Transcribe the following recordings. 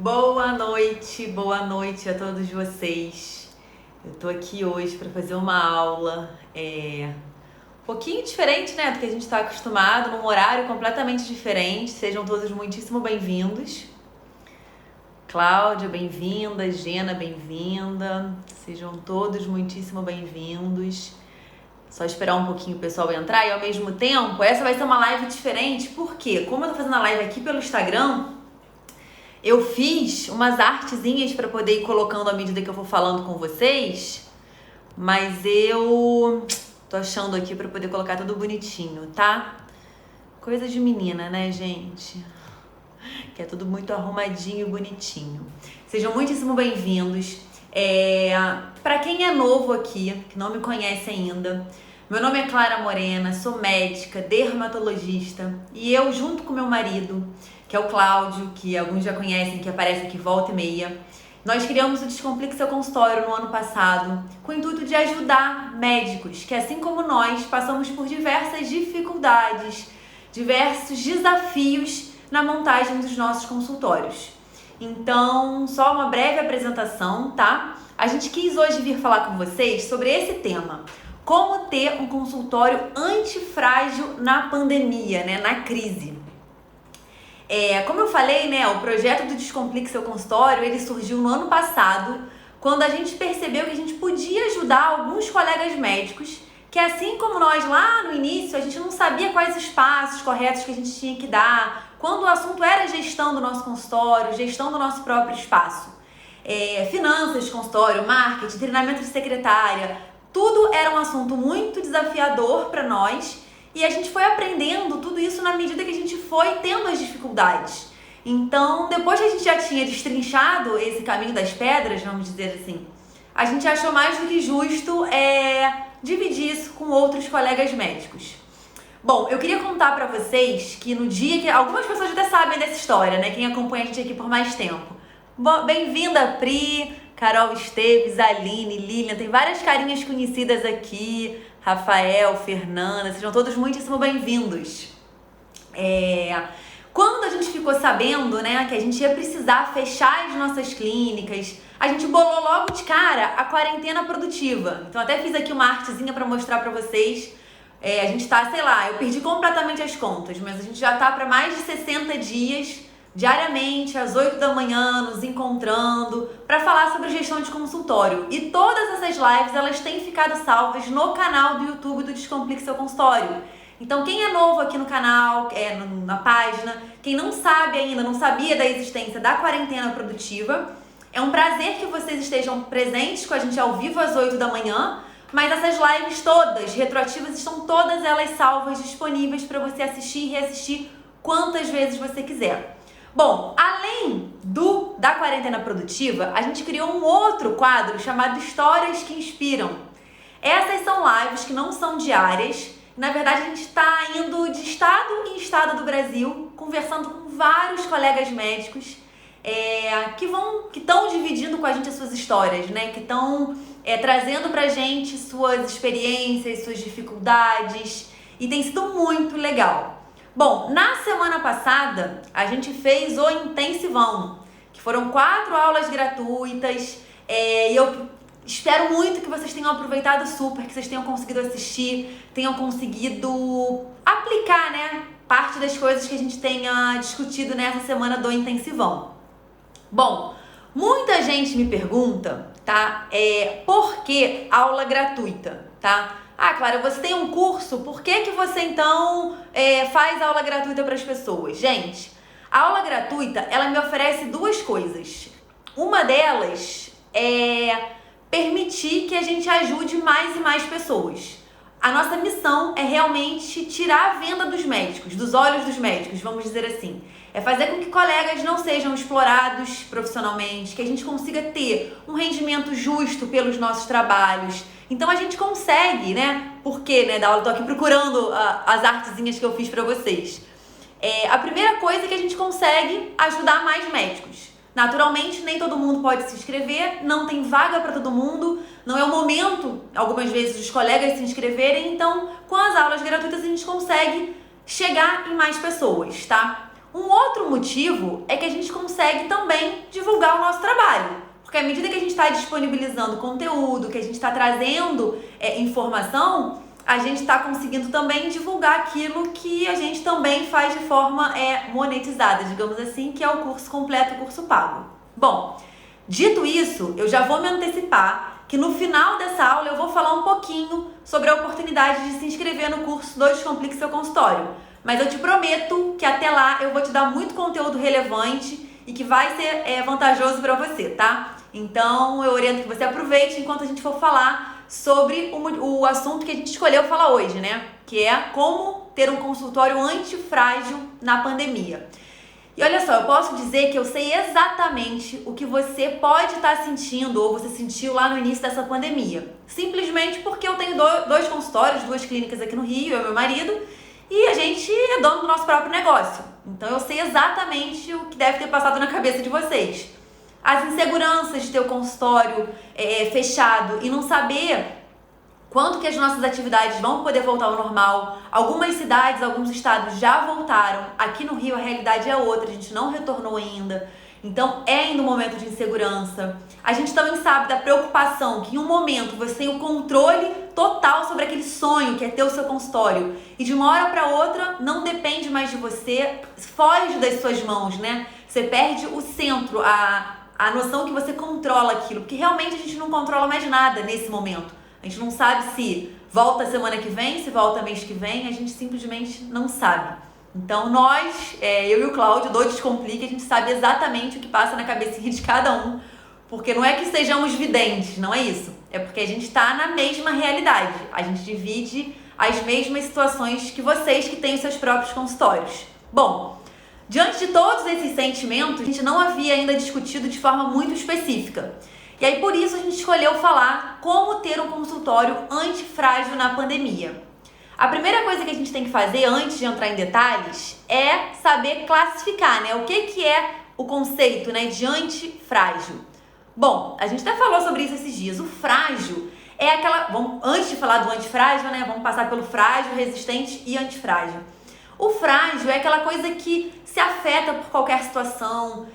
Boa noite a todos vocês. Eu tô aqui hoje para fazer uma aula um pouquinho diferente, né, do que a gente está acostumado, num horário completamente diferente. Sejam todos muitíssimo bem-vindos. Cláudia, bem-vinda. Gena, bem-vinda. Sejam todos muitíssimo bem-vindos. Só esperar um pouquinho o pessoal entrar e ao mesmo tempo, essa vai ser uma live diferente, porque como eu tô fazendo a live aqui pelo Instagram, eu fiz umas artezinhas para poder ir colocando à medida que eu for falando com vocês, mas eu tô achando aqui para poder colocar tudo bonitinho, tá? Coisa de menina, né, gente? Que é tudo muito arrumadinho e bonitinho. Sejam muitíssimo bem-vindos. Para quem é novo aqui, que não me conhece ainda, meu nome é Clara Morena, sou médica, dermatologista, e eu, junto com meu marido, que é o Cláudio, que alguns já conhecem, que aparece aqui volta e meia, nós criamos o Descomplique Seu Consultório no ano passado, com o intuito de ajudar médicos que, assim como nós, passamos por diversas dificuldades, diversos desafios na montagem dos nossos consultórios. Então, só uma breve apresentação, tá? A gente quis hoje vir falar com vocês sobre esse tema: como ter um consultório antifrágil na pandemia, né, na crise. Como eu falei, né, o projeto do Descomplique Seu Consultório, ele surgiu no ano passado, quando a gente percebeu que a gente podia ajudar alguns colegas médicos que, assim como nós lá no início, a gente não sabia quais os passos corretos que a gente tinha que dar, quando o assunto era gestão do nosso consultório, gestão do nosso próprio espaço. Finanças de consultório, marketing, treinamento de secretária, tudo era um assunto muito desafiador para nós e a gente foi aprendendo tudo isso na medida que a gente foi tendo as dificuldades. Então, depois que a gente já tinha destrinchado esse caminho das pedras, vamos dizer assim, a gente achou mais do que justo dividir isso com outros colegas médicos. Bom, eu queria contar pra vocês que no dia que... Algumas pessoas até sabem dessa história, né? Quem acompanha a gente aqui por mais tempo. Bem-vinda, Pri, Carol Esteves, Aline, Lilian. Tem várias carinhas conhecidas aqui. Rafael, Fernanda. Sejam todos muitíssimo bem-vindos. Quando a gente ficou sabendo, né, que a gente ia precisar fechar as nossas clínicas, a gente bolou logo de cara a quarentena produtiva. Então até fiz aqui uma artezinha pra mostrar pra vocês. A gente tá, sei lá, eu perdi completamente as contas, mas a gente já tá para mais de 60 dias, diariamente, às 8 da manhã, nos encontrando, para falar sobre gestão de consultório. E todas essas lives, elas têm ficado salvas no canal do YouTube do Descomplique Seu Consultório. Então, quem é novo aqui no canal, na página, quem não sabe ainda, não sabia da existência da quarentena produtiva, é um prazer que vocês estejam presentes com a gente ao vivo às 8 da manhã, mas essas lives todas, retroativas, estão todas elas salvas, disponíveis para você assistir e reassistir quantas vezes você quiser. Bom, além da quarentena produtiva, a gente criou um outro quadro chamado Histórias que Inspiram. Essas são lives que não são diárias. Na verdade, a gente está indo de estado em estado do Brasil, conversando com vários colegas médicos que estão dividindo com a gente as suas histórias, né? Que estão trazendo pra gente suas experiências, suas dificuldades, e tem sido muito legal. Bom, na semana passada a gente fez o Intensivão, que foram 4 aulas gratuitas, e eu espero muito que vocês tenham aproveitado super, que vocês tenham conseguido assistir, tenham conseguido aplicar, né, parte das coisas que a gente tenha discutido nessa semana do Intensivão. Bom, muita gente me pergunta, tá? Por que aula gratuita, tá? Ah, Clara, você tem um curso, por que você então faz aula gratuita para as pessoas? Gente, a aula gratuita, ela me oferece 2 coisas. Uma delas é permitir que a gente ajude mais e mais pessoas. A nossa missão é realmente tirar a venda dos médicos, dos olhos dos médicos, vamos dizer assim. É fazer com que colegas não sejam explorados profissionalmente, que a gente consiga ter um rendimento justo pelos nossos trabalhos. Então a gente consegue, né? Porque, né, da aula, eu tô aqui procurando as artezinhas que eu fiz pra vocês. A primeira coisa é que a gente consegue ajudar mais médicos. Naturalmente, nem todo mundo pode se inscrever, não tem vaga para todo mundo, não é o momento, algumas vezes, dos colegas se inscreverem, então, com as aulas gratuitas, a gente consegue chegar em mais pessoas, tá? Um outro motivo é que a gente consegue também divulgar o nosso trabalho. Porque à medida que a gente está disponibilizando conteúdo, que a gente está trazendo informação, a gente está conseguindo também divulgar aquilo que a gente também faz de forma monetizada, digamos assim, que é o curso completo, o curso pago. Bom, dito isso, eu já vou me antecipar que no final dessa aula eu vou falar um pouquinho sobre a oportunidade de se inscrever no curso Descomplique Seu Consultório. Mas eu te prometo que até lá eu vou te dar muito conteúdo relevante e que vai ser vantajoso para você, tá? Então eu oriento que você aproveite enquanto a gente for falar sobre o assunto que a gente escolheu falar hoje, né? Que é como ter um consultório antifrágil na pandemia. E olha só, eu posso dizer que eu sei exatamente o que você pode estar sentindo ou você sentiu lá no início dessa pandemia. Simplesmente porque eu tenho dois consultórios, 2 clínicas aqui no Rio, eu e meu marido, e a gente é dono do nosso próprio negócio. Então eu sei exatamente o que deve ter passado na cabeça de vocês. As inseguranças de ter o consultório fechado e não saber quando que as nossas atividades vão poder voltar ao normal. Algumas cidades, alguns estados já voltaram. Aqui no Rio a realidade é outra, a gente não retornou ainda. Então é ainda um momento de insegurança. A gente também sabe da preocupação que em um momento você tem o controle total sobre aquele sonho que é ter o seu consultório. E de uma hora para outra não depende mais de você, foge das suas mãos, né? Você perde o centro, a noção que você controla aquilo. Porque realmente a gente não controla mais nada nesse momento. A gente não sabe se volta semana que vem, se volta mês que vem, a gente simplesmente não sabe. Então nós, eu e o Cláudio, do Descomplique, a gente sabe exatamente o que passa na cabecinha de cada um, porque não é que sejamos videntes, não é isso. É porque a gente está na mesma realidade, a gente divide as mesmas situações que vocês que têm os seus próprios consultórios. Bom, diante de todos esses sentimentos, a gente não havia ainda discutido de forma muito específica. E aí por isso a gente escolheu falar como ter um consultório antifrágil na pandemia. A primeira coisa que a gente tem que fazer antes de entrar em detalhes é saber classificar, né? O que é o conceito, né, de antifrágil. Bom, a gente até falou sobre isso esses dias. O frágil é aquela... antes de falar do antifrágil, né, vamos passar pelo frágil, resistente e antifrágil. O frágil é aquela coisa que se afeta por qualquer situação,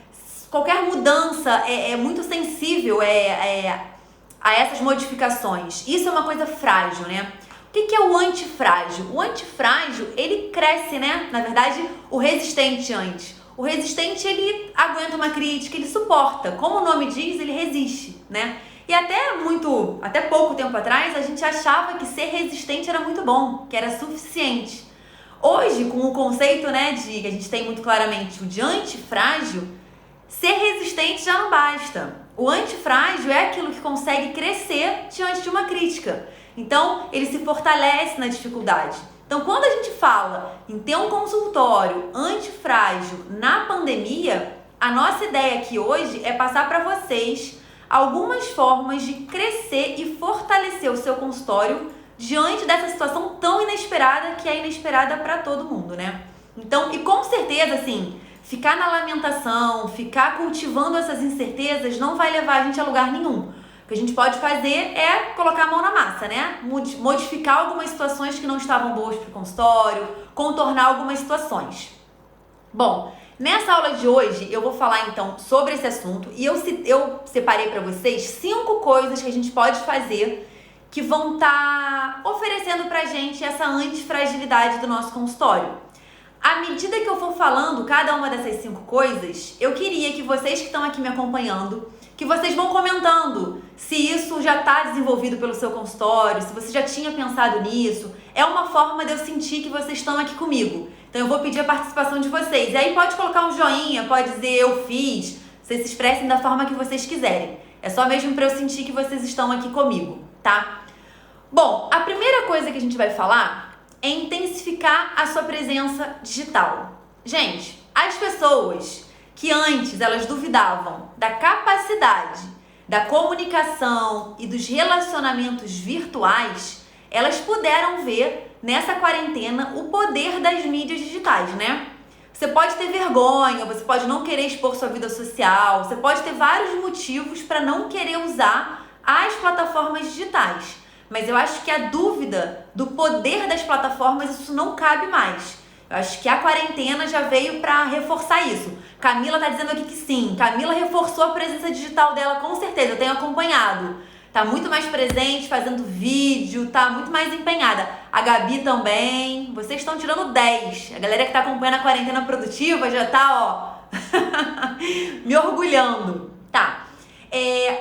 qualquer mudança é muito sensível a essas modificações. Isso é uma coisa frágil, né? O que é o antifrágil? O antifrágil, ele cresce, né? Na verdade, o resistente antes. O resistente, ele aguenta uma crítica, ele suporta. Como o nome diz, ele resiste, né? E até pouco tempo atrás, a gente achava que ser resistente era muito bom, que era suficiente. Hoje, com o conceito, né, que a gente tem muito claramente, o de antifrágil, ser resistente já não basta. O antifrágil é aquilo que consegue crescer diante de uma crítica. Então, ele se fortalece na dificuldade. Então, quando a gente fala em ter um consultório antifrágil na pandemia, a nossa ideia aqui hoje é passar para vocês algumas formas de crescer e fortalecer o seu consultório diante dessa situação tão inesperada, que é inesperada para todo mundo, né? Então, e com certeza, assim, ficar na lamentação, ficar cultivando essas incertezas não vai levar a gente a lugar nenhum. O que a gente pode fazer é colocar a mão na massa, né? Modificar algumas situações que não estavam boas para o consultório, contornar algumas situações. Bom, nessa aula de hoje eu vou falar então sobre esse assunto e eu separei para vocês 5 coisas que a gente pode fazer que vão estar oferecendo pra gente essa antifragilidade do nosso consultório. À medida que eu for falando cada uma dessas 5 coisas, eu queria que vocês que estão aqui me acompanhando, que vocês vão comentando se isso já está desenvolvido pelo seu consultório, se você já tinha pensado nisso. É uma forma de eu sentir que vocês estão aqui comigo. Então eu vou pedir a participação de vocês. E aí pode colocar um joinha, pode dizer eu fiz, vocês se expressem da forma que vocês quiserem. É só mesmo para eu sentir que vocês estão aqui comigo, tá? Bom, a primeira coisa que a gente vai falar é intensificar a sua presença digital. Gente, as pessoas que antes elas duvidavam da capacidade da comunicação e dos relacionamentos virtuais, elas puderam ver nessa quarentena o poder das mídias digitais, né? Você pode ter vergonha, você pode não querer expor sua vida social, você pode ter vários motivos para não querer usar as plataformas digitais. Mas eu acho que a dúvida do poder das plataformas, isso não cabe mais. Eu acho que a quarentena já veio para reforçar isso. Camila tá dizendo aqui que sim. Camila reforçou a presença digital dela, com certeza. Eu tenho acompanhado. Tá muito mais presente, fazendo vídeo, tá muito mais empenhada. A Gabi também. Vocês estão tirando 10. A galera que tá acompanhando a quarentena produtiva já tá, ó, me orgulhando. Tá.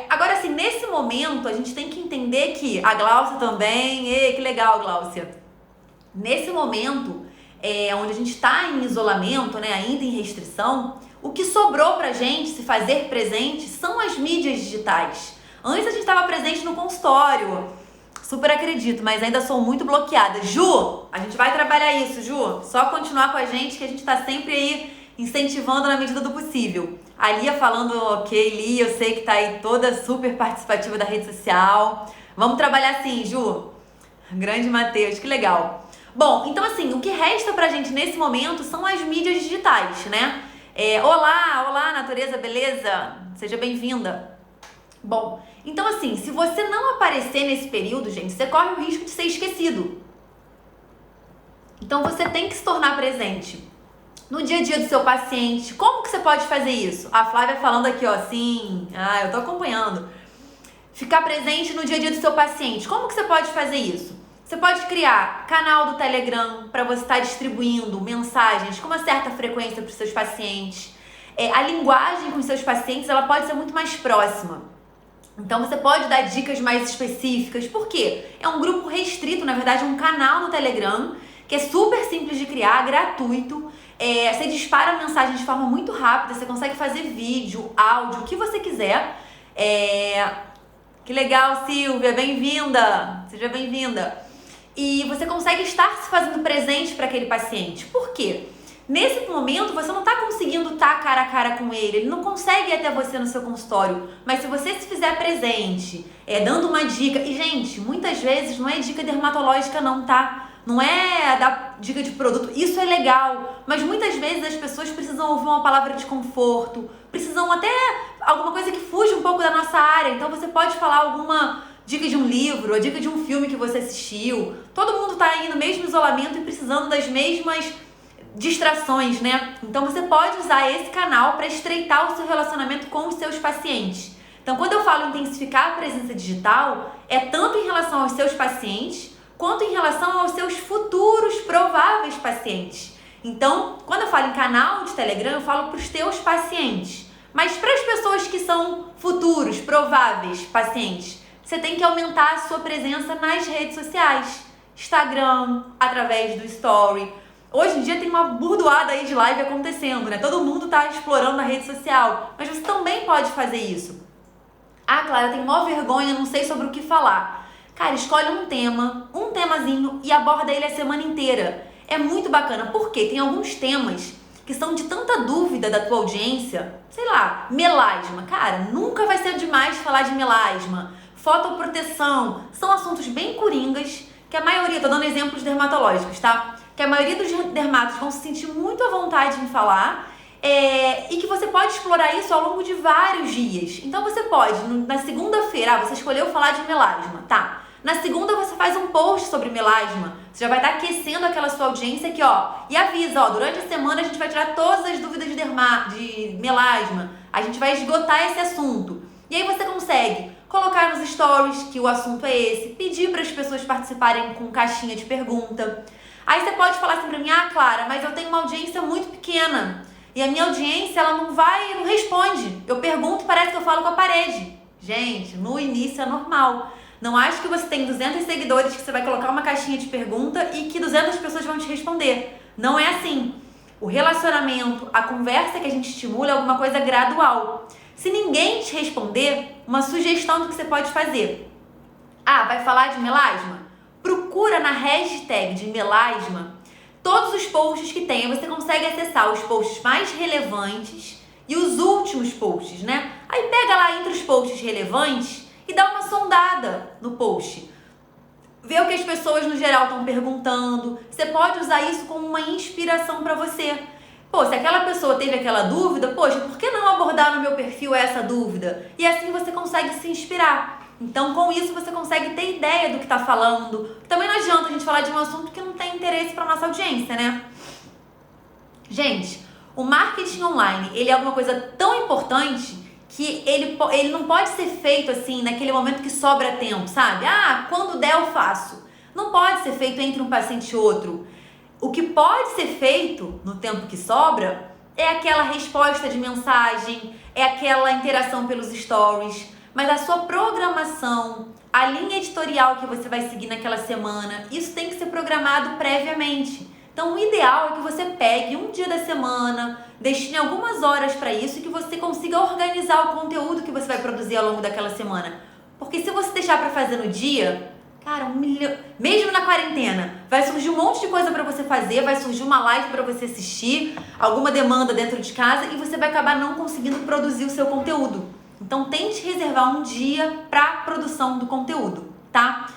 Agora, assim, nesse momento, a gente tem que entender que a Gláucia também... que legal, Gláucia. Nesse momento, onde a gente tá em isolamento, né, ainda em restrição, o que sobrou pra gente se fazer presente são as mídias digitais. Antes a gente estava presente no consultório, super acredito, mas ainda sou muito bloqueada. Ju, a gente vai trabalhar isso, Ju. Só continuar com a gente que a gente tá sempre aí incentivando na medida do possível. A Lia falando, ok, Lia, eu sei que tá aí toda super participativa da rede social. Vamos trabalhar sim, Ju. Grande Matheus, que legal. Bom, então assim, o que resta pra gente nesse momento são as mídias digitais, né? Olá, natureza, beleza? Seja bem-vinda. Bom, então assim, se você não aparecer nesse período, gente, você corre o risco de ser esquecido. Então você tem que se tornar presente no dia a dia do seu paciente. Como que você pode fazer isso? A Flávia falando aqui, ó, sim, eu tô acompanhando. Ficar presente no dia a dia do seu paciente. Como que você pode fazer isso? Você pode criar canal do Telegram para você estar distribuindo mensagens com uma certa frequência para os seus pacientes. A linguagem com os seus pacientes, ela pode ser muito mais próxima. Então você pode dar dicas mais específicas. Por quê? É um grupo restrito, na verdade, um canal no Telegram, que é super simples de criar, gratuito. Você dispara a mensagem de forma muito rápida, você consegue fazer vídeo, áudio, o que você quiser. Que legal, Silvia, bem-vinda! Seja bem-vinda! E você consegue estar se fazendo presente para aquele paciente. Por quê? Nesse momento, você não está conseguindo estar cara a cara com ele não consegue ir até você no seu consultório, mas se você se fizer presente, dando uma dica, e gente, muitas vezes não é dica dermatológica não, tá? Não é dar dica de produto, isso é legal, mas muitas vezes as pessoas precisam ouvir uma palavra de conforto, precisam até alguma coisa que fuja um pouco da nossa área, então você pode falar alguma dica de um livro, a dica de um filme que você assistiu. Todo mundo tá aí no mesmo isolamento e precisando das mesmas distrações, né? Então você pode usar esse canal para estreitar o seu relacionamento com os seus pacientes. Então quando eu falo intensificar a presença digital, é tanto em relação aos seus pacientes, quanto em relação aos seus futuros prováveis pacientes. Então, quando eu falo em canal de Telegram, eu falo para os teus pacientes. Mas para as pessoas que são futuros, prováveis pacientes, você tem que aumentar a sua presença nas redes sociais. Instagram, através do Story. Hoje em dia tem uma burdoada aí de live acontecendo, né? Todo mundo tá explorando a rede social. Mas você também pode fazer isso. Clara, eu tenho maior vergonha, não sei sobre o que falar. Cara, escolhe um temazinho e aborda ele a semana inteira. É muito bacana, porque tem alguns temas que são de tanta dúvida da tua audiência. Sei lá, melasma. Cara, nunca vai ser demais falar de melasma. Fotoproteção, são assuntos bem coringas, que a maioria, tô dando exemplos dermatológicos, tá? Que a maioria dos dermatos vão se sentir muito à vontade em falar, e que você pode explorar isso ao longo de vários dias. Então você pode, na segunda-feira, você escolheu falar de melasma, tá? Na segunda você faz um post sobre melasma, você já vai estar aquecendo aquela sua audiência aqui, ó, e avisa, ó, durante a semana a gente vai tirar todas as dúvidas de melasma, a gente vai esgotar esse assunto. E aí você consegue colocar nos stories que o assunto é esse, pedir para as pessoas participarem com caixinha de pergunta. Aí você pode falar assim pra mim, Clara, mas eu tenho uma audiência muito pequena e a minha audiência, ela não responde. Eu pergunto, parece que eu falo com a parede. Gente, no início é normal. Não acho que você tem 200 seguidores que você vai colocar uma caixinha de pergunta e que 200 pessoas vão te responder. Não é assim. O relacionamento, a conversa que a gente estimula é alguma coisa gradual. Se ninguém te responder, uma sugestão do que você pode fazer. Vai falar de melasma? Procura na hashtag de melasma todos os posts que tem. Você consegue acessar os posts mais relevantes e os últimos posts, né? Aí pega lá entre os posts relevantes e dá uma sondada no post. Vê o que as pessoas no geral estão perguntando. Você pode usar isso como uma inspiração para você. Se aquela pessoa teve aquela dúvida, poxa, por que não abordar no meu perfil essa dúvida? E assim você consegue se inspirar. Então, com isso, você consegue ter ideia do que está falando. Também não adianta a gente falar de um assunto que não tem interesse para nossa audiência, né? Gente, o marketing online, ele é uma coisa tão importante que ele não pode ser feito assim, naquele momento que sobra tempo, sabe? Ah, quando der eu faço. Não pode ser feito entre um paciente e outro. O que pode ser feito no tempo que sobra é aquela resposta de mensagem, é aquela interação pelos stories, mas a sua programação, a linha editorial que você vai seguir naquela semana, isso tem que ser programado previamente. Então, o ideal é que você pegue um dia da semana, destine algumas horas para isso e que você consiga organizar o conteúdo que você vai produzir ao longo daquela semana. Porque se você deixar para fazer no dia, cara, mesmo na quarentena, vai surgir um monte de coisa para você fazer, vai surgir uma live para você assistir, alguma demanda dentro de casa e você vai acabar não conseguindo produzir o seu conteúdo. Então, tente reservar um dia para produção do conteúdo, tá?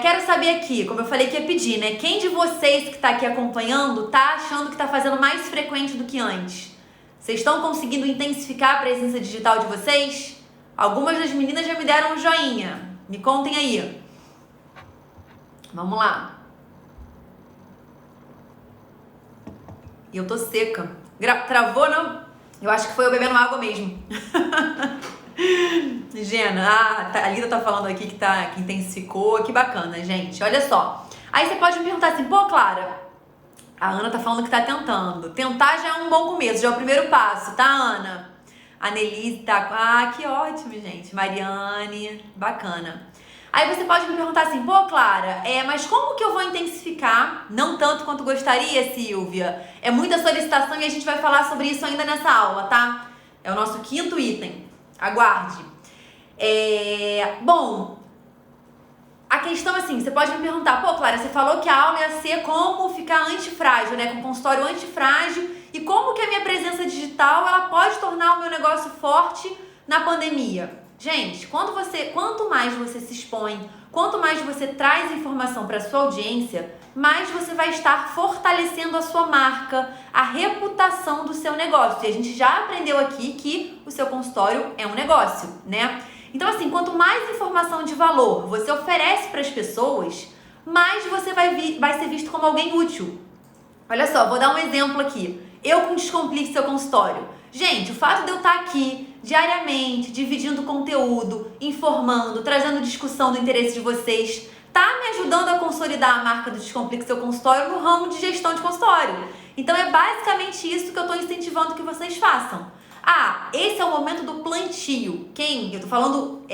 Quero saber aqui, como eu falei que ia pedir, né? Quem de vocês que tá aqui acompanhando tá achando que tá fazendo mais frequente do que antes? Vocês estão conseguindo intensificar a presença digital de vocês? Algumas das meninas já me deram um joinha. Me contem aí. Vamos lá. E eu tô seca. Travou, não? Eu acho que foi eu bebendo água mesmo. Gena, a Lida tá falando aqui que intensificou, que bacana, gente. Olha só. Aí você pode me perguntar assim, pô, Clara, a Ana tá falando que tá tentando. Tentar já é um bom começo, já é o primeiro passo, tá, Ana? A Nelise tá... Ah, que ótimo, gente. Mariane, bacana. Aí você pode me perguntar assim, pô, Clara, mas como que eu vou intensificar? Não tanto quanto gostaria, Silvia. É muita solicitação e a gente vai falar sobre isso ainda nessa aula, tá? É o nosso 5º item. Aguarde. Bom, a questão assim, você pode me perguntar, pô, Clara, você falou que a aula ia ser como ficar antifrágil, né? Com consultório antifrágil e como que a minha presença digital, ela pode tornar o meu negócio forte na pandemia. Gente, quanto mais você se expõe, quanto mais você traz informação para sua audiência, mais você vai estar fortalecendo a sua marca, a reputação do seu negócio. E a gente já aprendeu aqui que o seu consultório é um negócio, né? Então, assim, quanto mais informação de valor você oferece para as pessoas, mais você vai ser visto como alguém útil. Olha só, vou dar um exemplo aqui. Eu com Descomplique Seu Consultório. Gente, o fato de eu estar aqui diariamente, dividindo conteúdo, informando, trazendo discussão do interesse de vocês, tá me ajudando a consolidar a marca do Descomplique Seu Consultório no ramo de gestão de consultório. Então é basicamente isso que eu estou incentivando que vocês façam. Ah, esse é o momento do plantio. Eu tô falando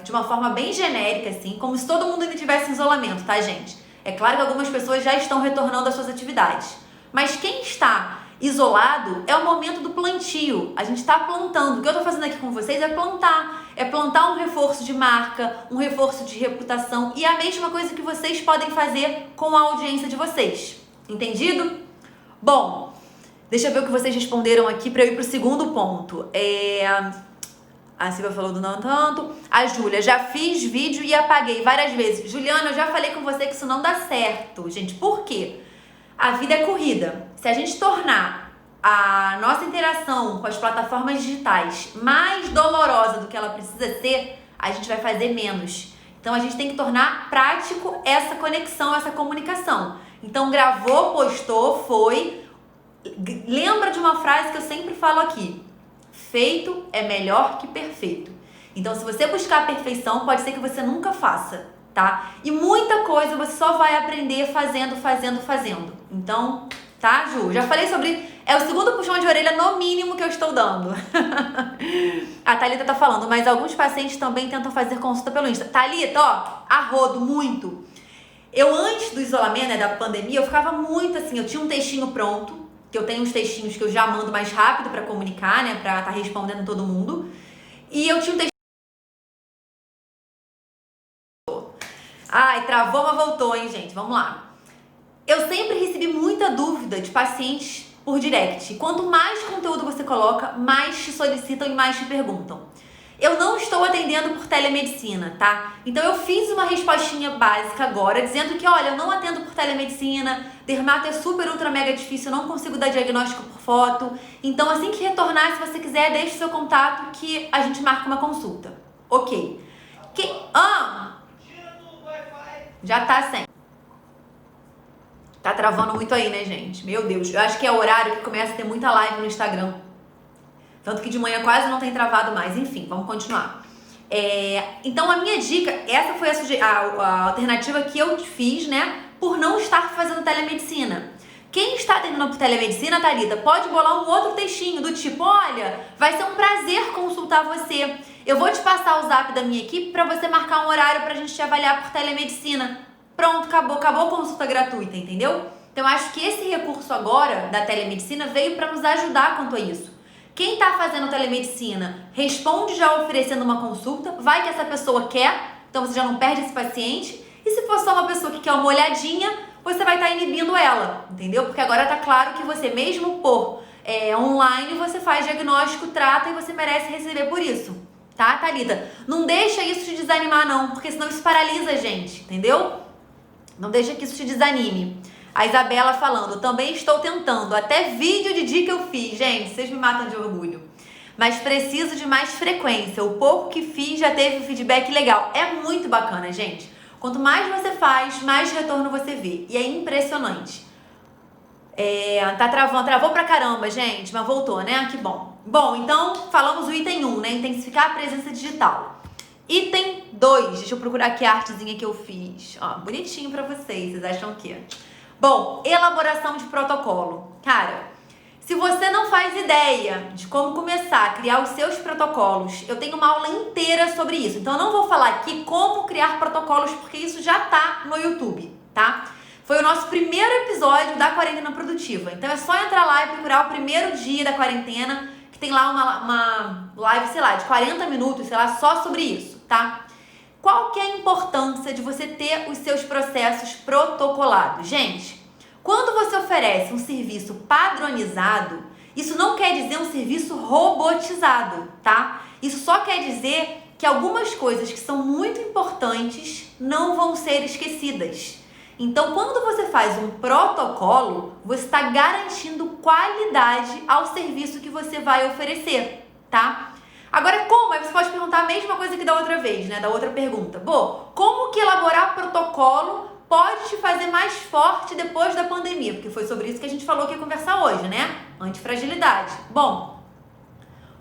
de uma forma bem genérica, assim, como se todo mundo ainda tivesse em isolamento, tá, gente? É claro que algumas pessoas já estão retornando às suas atividades. Mas quem está isolado é o momento do plantio. A gente está plantando. O que eu tô fazendo aqui com vocês é plantar. É plantar um reforço de marca, um reforço de reputação e a mesma coisa que vocês podem fazer com a audiência de vocês. Entendido? Bom, deixa eu ver o que vocês responderam aqui para eu ir pro segundo ponto. A Silvia falou do não tanto. A Júlia, já fiz vídeo e apaguei várias vezes. Juliana, eu já falei com você que isso não dá certo. Gente, por quê? A vida é corrida. Se a gente tornar a nossa interação com as plataformas digitais mais dolorosa do que ela precisa ser, a gente vai fazer menos. Então a gente tem que tornar prático essa conexão, essa comunicação. Então gravou, postou, foi. Lembra de uma frase que eu sempre falo aqui: feito é melhor que perfeito. Então se você buscar a perfeição, pode ser que você nunca faça, tá? E muita coisa você só vai aprender fazendo. Então, tá, Ju? Já falei sobre... É o segundo puxão de orelha, no mínimo, que eu estou dando. A Thalita tá falando, mas alguns pacientes também tentam fazer consulta pelo Insta. Thalita, ó, a rodo, muito. Eu, antes do isolamento, né, da pandemia, eu ficava muito assim, eu tinha um textinho pronto, que eu tenho uns textinhos que eu já mando mais rápido pra comunicar, né, pra estar respondendo todo mundo. E eu tinha um textinho... Ai, travou, mas voltou, hein, gente? Vamos lá. Eu sempre recebi muita dúvida de pacientes por direct. Quanto mais conteúdo você coloca, mais te solicitam e mais te perguntam. Eu não estou atendendo por telemedicina, tá? Então eu fiz uma respostinha básica agora, dizendo que, olha, eu não atendo por telemedicina, dermato é super, ultra, mega difícil, eu não consigo dar diagnóstico por foto. Então assim que retornar, se você quiser, deixe seu contato que a gente marca uma consulta. Ok. Já tá sem. Tá travando muito aí, né, gente? Meu Deus, eu acho que é o horário que começa a ter muita live no Instagram. Tanto que de manhã quase não tem travado mais. Enfim, vamos continuar. Então a minha dica, essa foi a alternativa que eu fiz, né? Por não estar fazendo telemedicina. Quem está atendendo por telemedicina, Thalita, pode bolar um outro textinho do tipo, olha, vai ser um prazer consultar você. Eu vou te passar o zap da minha equipe para você marcar um horário pra gente te avaliar por telemedicina. Pronto, acabou a consulta gratuita, entendeu? Então eu acho que esse recurso agora da telemedicina veio para nos ajudar quanto a isso. Quem está fazendo telemedicina responde já oferecendo uma consulta, vai que essa pessoa quer, então você já não perde esse paciente. E se for só uma pessoa que quer uma olhadinha, você vai estar inibindo ela, entendeu? Porque agora está claro que você mesmo por online, você faz diagnóstico, trata e você merece receber por isso, tá, Thalita? Não deixa isso te desanimar não, porque senão isso paralisa a gente, entendeu? Não deixa que isso te desanime. A Isabela falando, também estou tentando, até vídeo de dica eu fiz. Gente, vocês me matam de orgulho. Mas preciso de mais frequência. O pouco que fiz já teve um feedback legal. É muito bacana, gente. Quanto mais você faz, mais retorno você vê. E é impressionante. Tá travando, travou pra caramba, gente, mas voltou, né? Que bom. Bom, então falamos o item 1, né? Intensificar a presença digital. Item 2, deixa eu procurar aqui a artezinha que eu fiz. Ó, bonitinho pra vocês acham que... Bom, elaboração de protocolo. Cara, se você não faz ideia de como começar a criar os seus protocolos, eu tenho uma aula inteira sobre isso. Então eu não vou falar aqui como criar protocolos, porque isso já tá no YouTube, tá? Foi o nosso primeiro episódio da quarentena produtiva. Então é só entrar lá e procurar o primeiro dia da quarentena, que tem lá uma live, sei lá, de 40 minutos, sei lá, só sobre isso, tá? Qual que é a importância de você ter os seus processos protocolados? Gente, quando você oferece um serviço padronizado, isso não quer dizer um serviço robotizado, tá? Isso só quer dizer que algumas coisas que são muito importantes não vão ser esquecidas. Então, quando você faz um protocolo, você está garantindo qualidade ao serviço que você vai oferecer, tá? Agora, como? Aí você pode perguntar a mesma coisa que da outra vez, né? Da outra pergunta. Bom, como que elaborar protocolo pode te fazer mais forte depois da pandemia? Porque foi sobre isso que a gente falou que ia conversar hoje, né? Antifragilidade. Bom,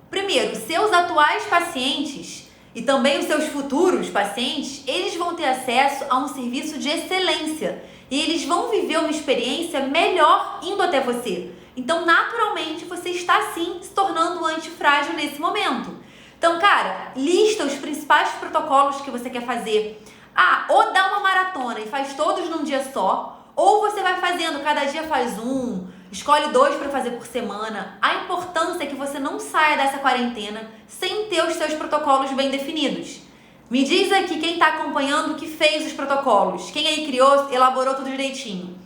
primeiro, seus atuais pacientes e também os seus futuros pacientes, eles vão ter acesso a um serviço de excelência e eles vão viver uma experiência melhor indo até você. Então, naturalmente, você está, sim, se tornando um antifrágil nesse momento. Então, cara, lista os principais protocolos que você quer fazer. Ou dá uma maratona e faz todos num dia só, ou você vai fazendo, cada dia faz um, escolhe 2 para fazer por semana. A importância é que você não saia dessa quarentena sem ter os seus protocolos bem definidos. Me diz aqui quem está acompanhando que fez os protocolos. Quem aí criou, elaborou tudo direitinho.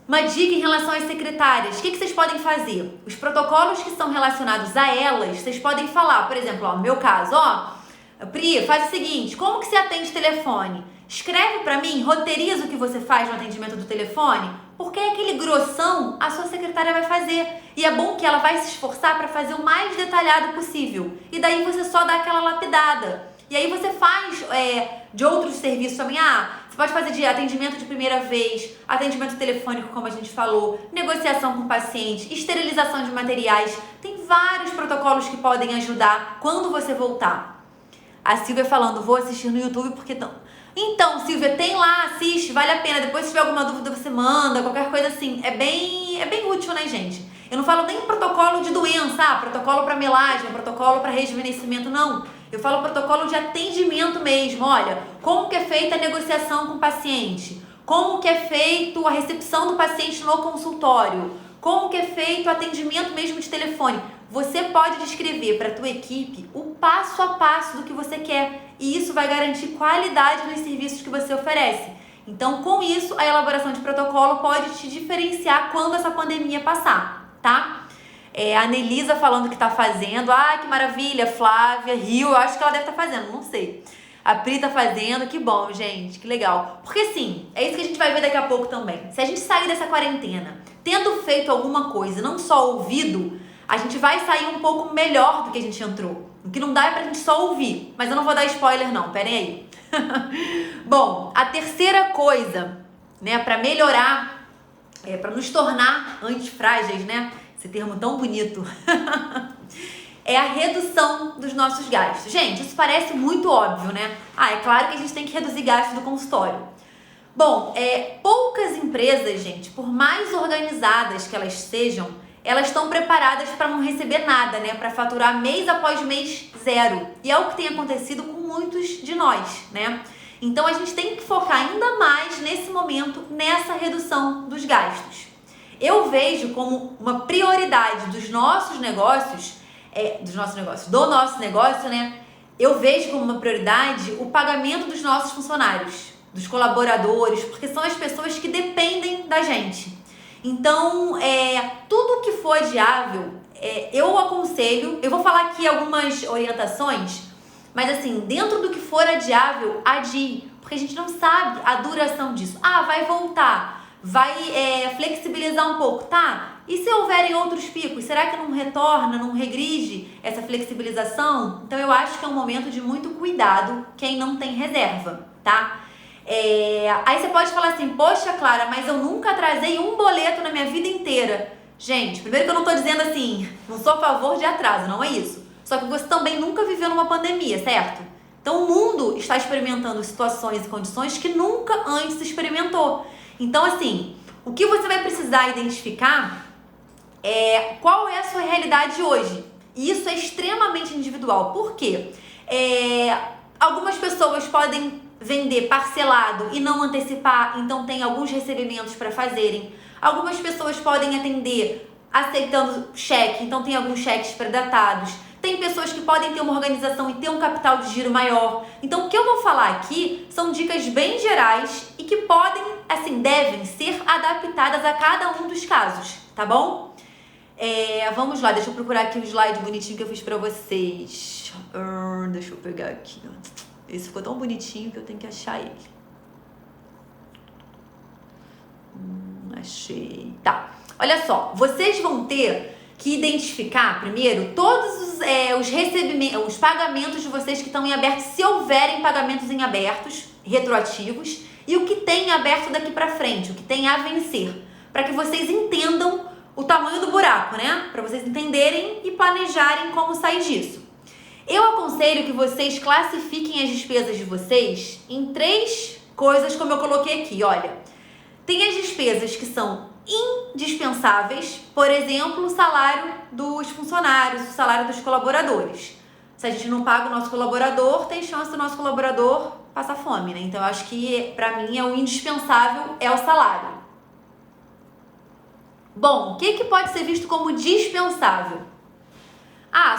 Uma dica em relação às secretárias, o que vocês podem fazer? Os protocolos que são relacionados a elas, vocês podem falar, por exemplo, no meu caso, Pri, faz o seguinte, como que você atende telefone? Escreve pra mim, roteiriza o que você faz no atendimento do telefone, porque aquele grossão a sua secretária vai fazer. E é bom que ela vai se esforçar para fazer o mais detalhado possível. E daí você só dá aquela lapidada. E aí você faz de outros serviços também. Você pode fazer de atendimento de primeira vez, atendimento telefônico, como a gente falou, negociação com o paciente, esterilização de materiais. Tem vários protocolos que podem ajudar quando você voltar. A Silvia falando, vou assistir no YouTube porque... Então, Silvia, tem lá, assiste, vale a pena. Depois se tiver alguma dúvida você manda, qualquer coisa assim. É bem útil, né, gente? Eu não falo nem protocolo de doença, protocolo para melasma, protocolo para rejuvenescimento, não. Eu falo protocolo de atendimento mesmo. Olha, como que é feita a negociação com o paciente? Como que é feito a recepção do paciente no consultório? Como que é feito o atendimento mesmo de telefone? Você pode descrever para a tua equipe o passo a passo do que você quer. E isso vai garantir qualidade nos serviços que você oferece. Então, com isso, a elaboração de protocolo pode te diferenciar quando essa pandemia passar, tá? A Nelisa falando que tá fazendo. Que maravilha, Flávia, Rio, eu acho que ela deve estar fazendo, não sei. A Pri tá fazendo, que bom, gente, que legal. Porque sim, é isso que a gente vai ver daqui a pouco também. Se a gente sair dessa quarentena tendo feito alguma coisa, não só ouvido, a gente vai sair um pouco melhor do que a gente entrou. O que não dá é pra gente só ouvir. Mas eu não vou dar spoiler não, perem aí. Bom, a terceira coisa, né, pra melhorar para nos tornar antifrágeis, né? Esse termo tão bonito. É a redução dos nossos gastos. Gente, isso parece muito óbvio, né? É claro que a gente tem que reduzir gastos do consultório. Bom, poucas empresas, gente, por mais organizadas que elas sejam, elas estão preparadas para não receber nada, né? Para faturar mês após mês zero. E é o que tem acontecido com muitos de nós, né? Então a gente tem que focar ainda mais nesse momento, nessa redução dos gastos. Eu vejo como uma prioridade dos nossos negócios, do nosso negócio, né? Eu vejo como uma prioridade o pagamento dos nossos funcionários, dos colaboradores, porque são as pessoas que dependem da gente. Então, tudo que for adiável, eu aconselho, eu vou falar aqui algumas orientações, mas assim, dentro do que for adiável, adie, porque a gente não sabe a duração disso. Vai voltar, vai flexibilizar um pouco, tá? E se houverem outros picos, será que não retorna, não regride essa flexibilização? Então eu acho que é um momento de muito cuidado quem não tem reserva, tá? Aí você pode falar assim, poxa, Clara, mas eu nunca atrasei um boleto na minha vida inteira. Gente, primeiro que eu não tô dizendo assim, não sou a favor de atraso, não é isso. Só que você também nunca viveu numa pandemia, certo? Então o mundo está experimentando situações e condições que nunca antes experimentou. Então assim, o que você vai precisar identificar qual é a sua realidade hoje. E isso é extremamente individual. Por quê? Algumas pessoas podem vender parcelado e não antecipar, então tem alguns recebimentos para fazerem. Algumas pessoas podem atender aceitando cheque, então tem alguns cheques predatados. Tem pessoas que podem ter uma organização e ter um capital de giro maior. Então o que eu vou falar aqui são dicas bem gerais e que podem, assim, devem ser adaptadas a cada um dos casos, tá bom? Vamos lá, deixa eu procurar aqui o slide bonitinho que eu fiz pra vocês. Deixa eu pegar aqui. Esse ficou tão bonitinho que eu tenho que achar ele. Achei. Tá. Olha só, vocês vão ter que identificar primeiro todos os recebimentos, os pagamentos de vocês que estão em aberto, se houverem pagamentos em abertos, retroativos, e o que tem em aberto daqui pra frente, o que tem a vencer, para que vocês entendam o tamanho do buraco, né? Para vocês entenderem e planejarem como sair disso. Eu aconselho que vocês classifiquem as despesas de vocês em 3 coisas, como eu coloquei aqui, olha. Tem as despesas que são indispensáveis, por exemplo, o salário dos funcionários, o salário dos colaboradores. Se a gente não paga o nosso colaborador, tem chance do nosso colaborador passar fome, né? Então eu acho que, pra mim, o indispensável é o salário. Bom, o que pode ser visto como dispensável?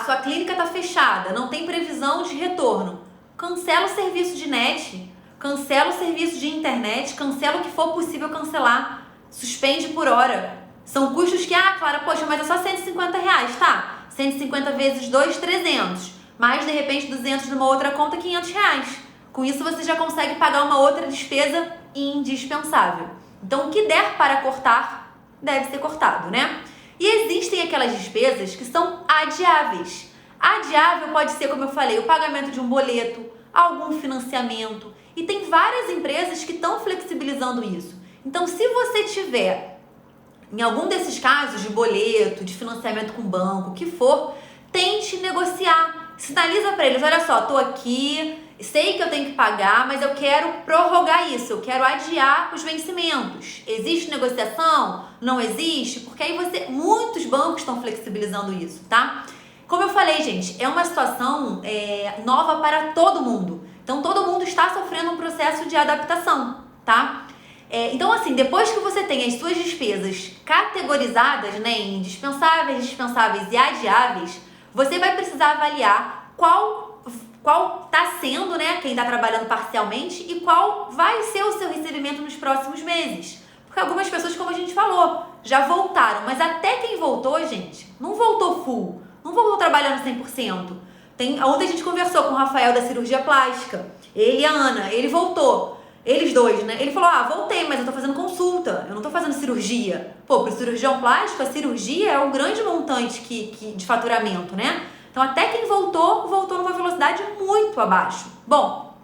Sua clínica está fechada, não tem previsão de retorno. Cancela o serviço de net, cancela o serviço de internet, cancela o que for possível cancelar. Suspende por hora. São custos que, Clara, poxa, mas é só R$150, tá? 150 vezes 2, 300. Mais, de repente, 200 numa outra conta, R$500. Com isso, você já consegue pagar uma outra despesa indispensável. Então, o que der para cortar, deve ser cortado, né? E existem aquelas despesas que são adiáveis. Adiável pode ser, como eu falei, o pagamento de um boleto, algum financiamento. E tem várias empresas que estão flexibilizando isso. Então, se você tiver, em algum desses casos de boleto, de financiamento com banco, o que for, tente negociar. Sinaliza para eles, olha só, tô aqui, sei que eu tenho que pagar, mas eu quero prorrogar isso, eu quero adiar os vencimentos. Existe negociação? Não existe? Porque aí muitos bancos estão flexibilizando isso, tá? Como eu falei, gente, é uma situação nova para todo mundo. Então, todo mundo está sofrendo um processo de adaptação, tá? Então, assim, depois que você tem as suas despesas categorizadas, né, em indispensáveis, dispensáveis e adiáveis, você vai precisar avaliar qual está sendo, né, quem está trabalhando parcialmente e qual vai ser o seu recebimento nos próximos meses. Porque algumas pessoas, como a gente falou, já voltaram, mas até quem voltou, gente, não voltou full, não voltou trabalhando 100%. Ontem a gente conversou com o Rafael da cirurgia plástica, ele e a Ana, ele voltou, eles dois, né? Ele falou, voltei, mas eu tô fazendo consulta, eu não tô fazendo cirurgia. Pô, pro cirurgião plástico, a cirurgia é um grande montante de faturamento, né? Então, até quem voltou numa velocidade muito abaixo. Bom,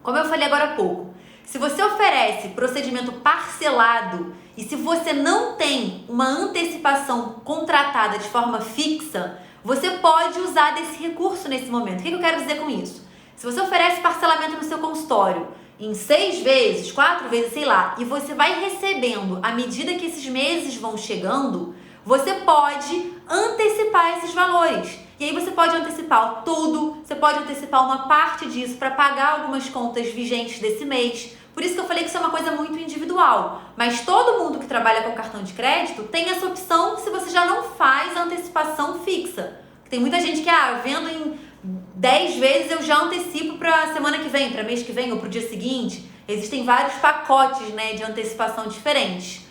como eu falei agora há pouco, se você oferece procedimento parcelado E se você não tem uma antecipação contratada de forma fixa, você pode usar desse recurso nesse momento. O que eu quero dizer com isso? Se você oferece parcelamento no seu consultório em 6 vezes, 4 vezes, sei lá, e você vai recebendo à medida que esses meses vão chegando, você pode antecipar esses valores. E aí você pode antecipar tudo, você pode antecipar uma parte disso para pagar algumas contas vigentes desse mês. Por isso que eu falei que isso é uma coisa muito individual. Mas todo mundo que trabalha com cartão de crédito tem essa opção se você já não faz a antecipação fixa. Tem muita gente que, vendo em 10 vezes eu já antecipo para semana que vem, para mês que vem ou para o dia seguinte. Existem vários pacotes, né, de antecipação diferentes.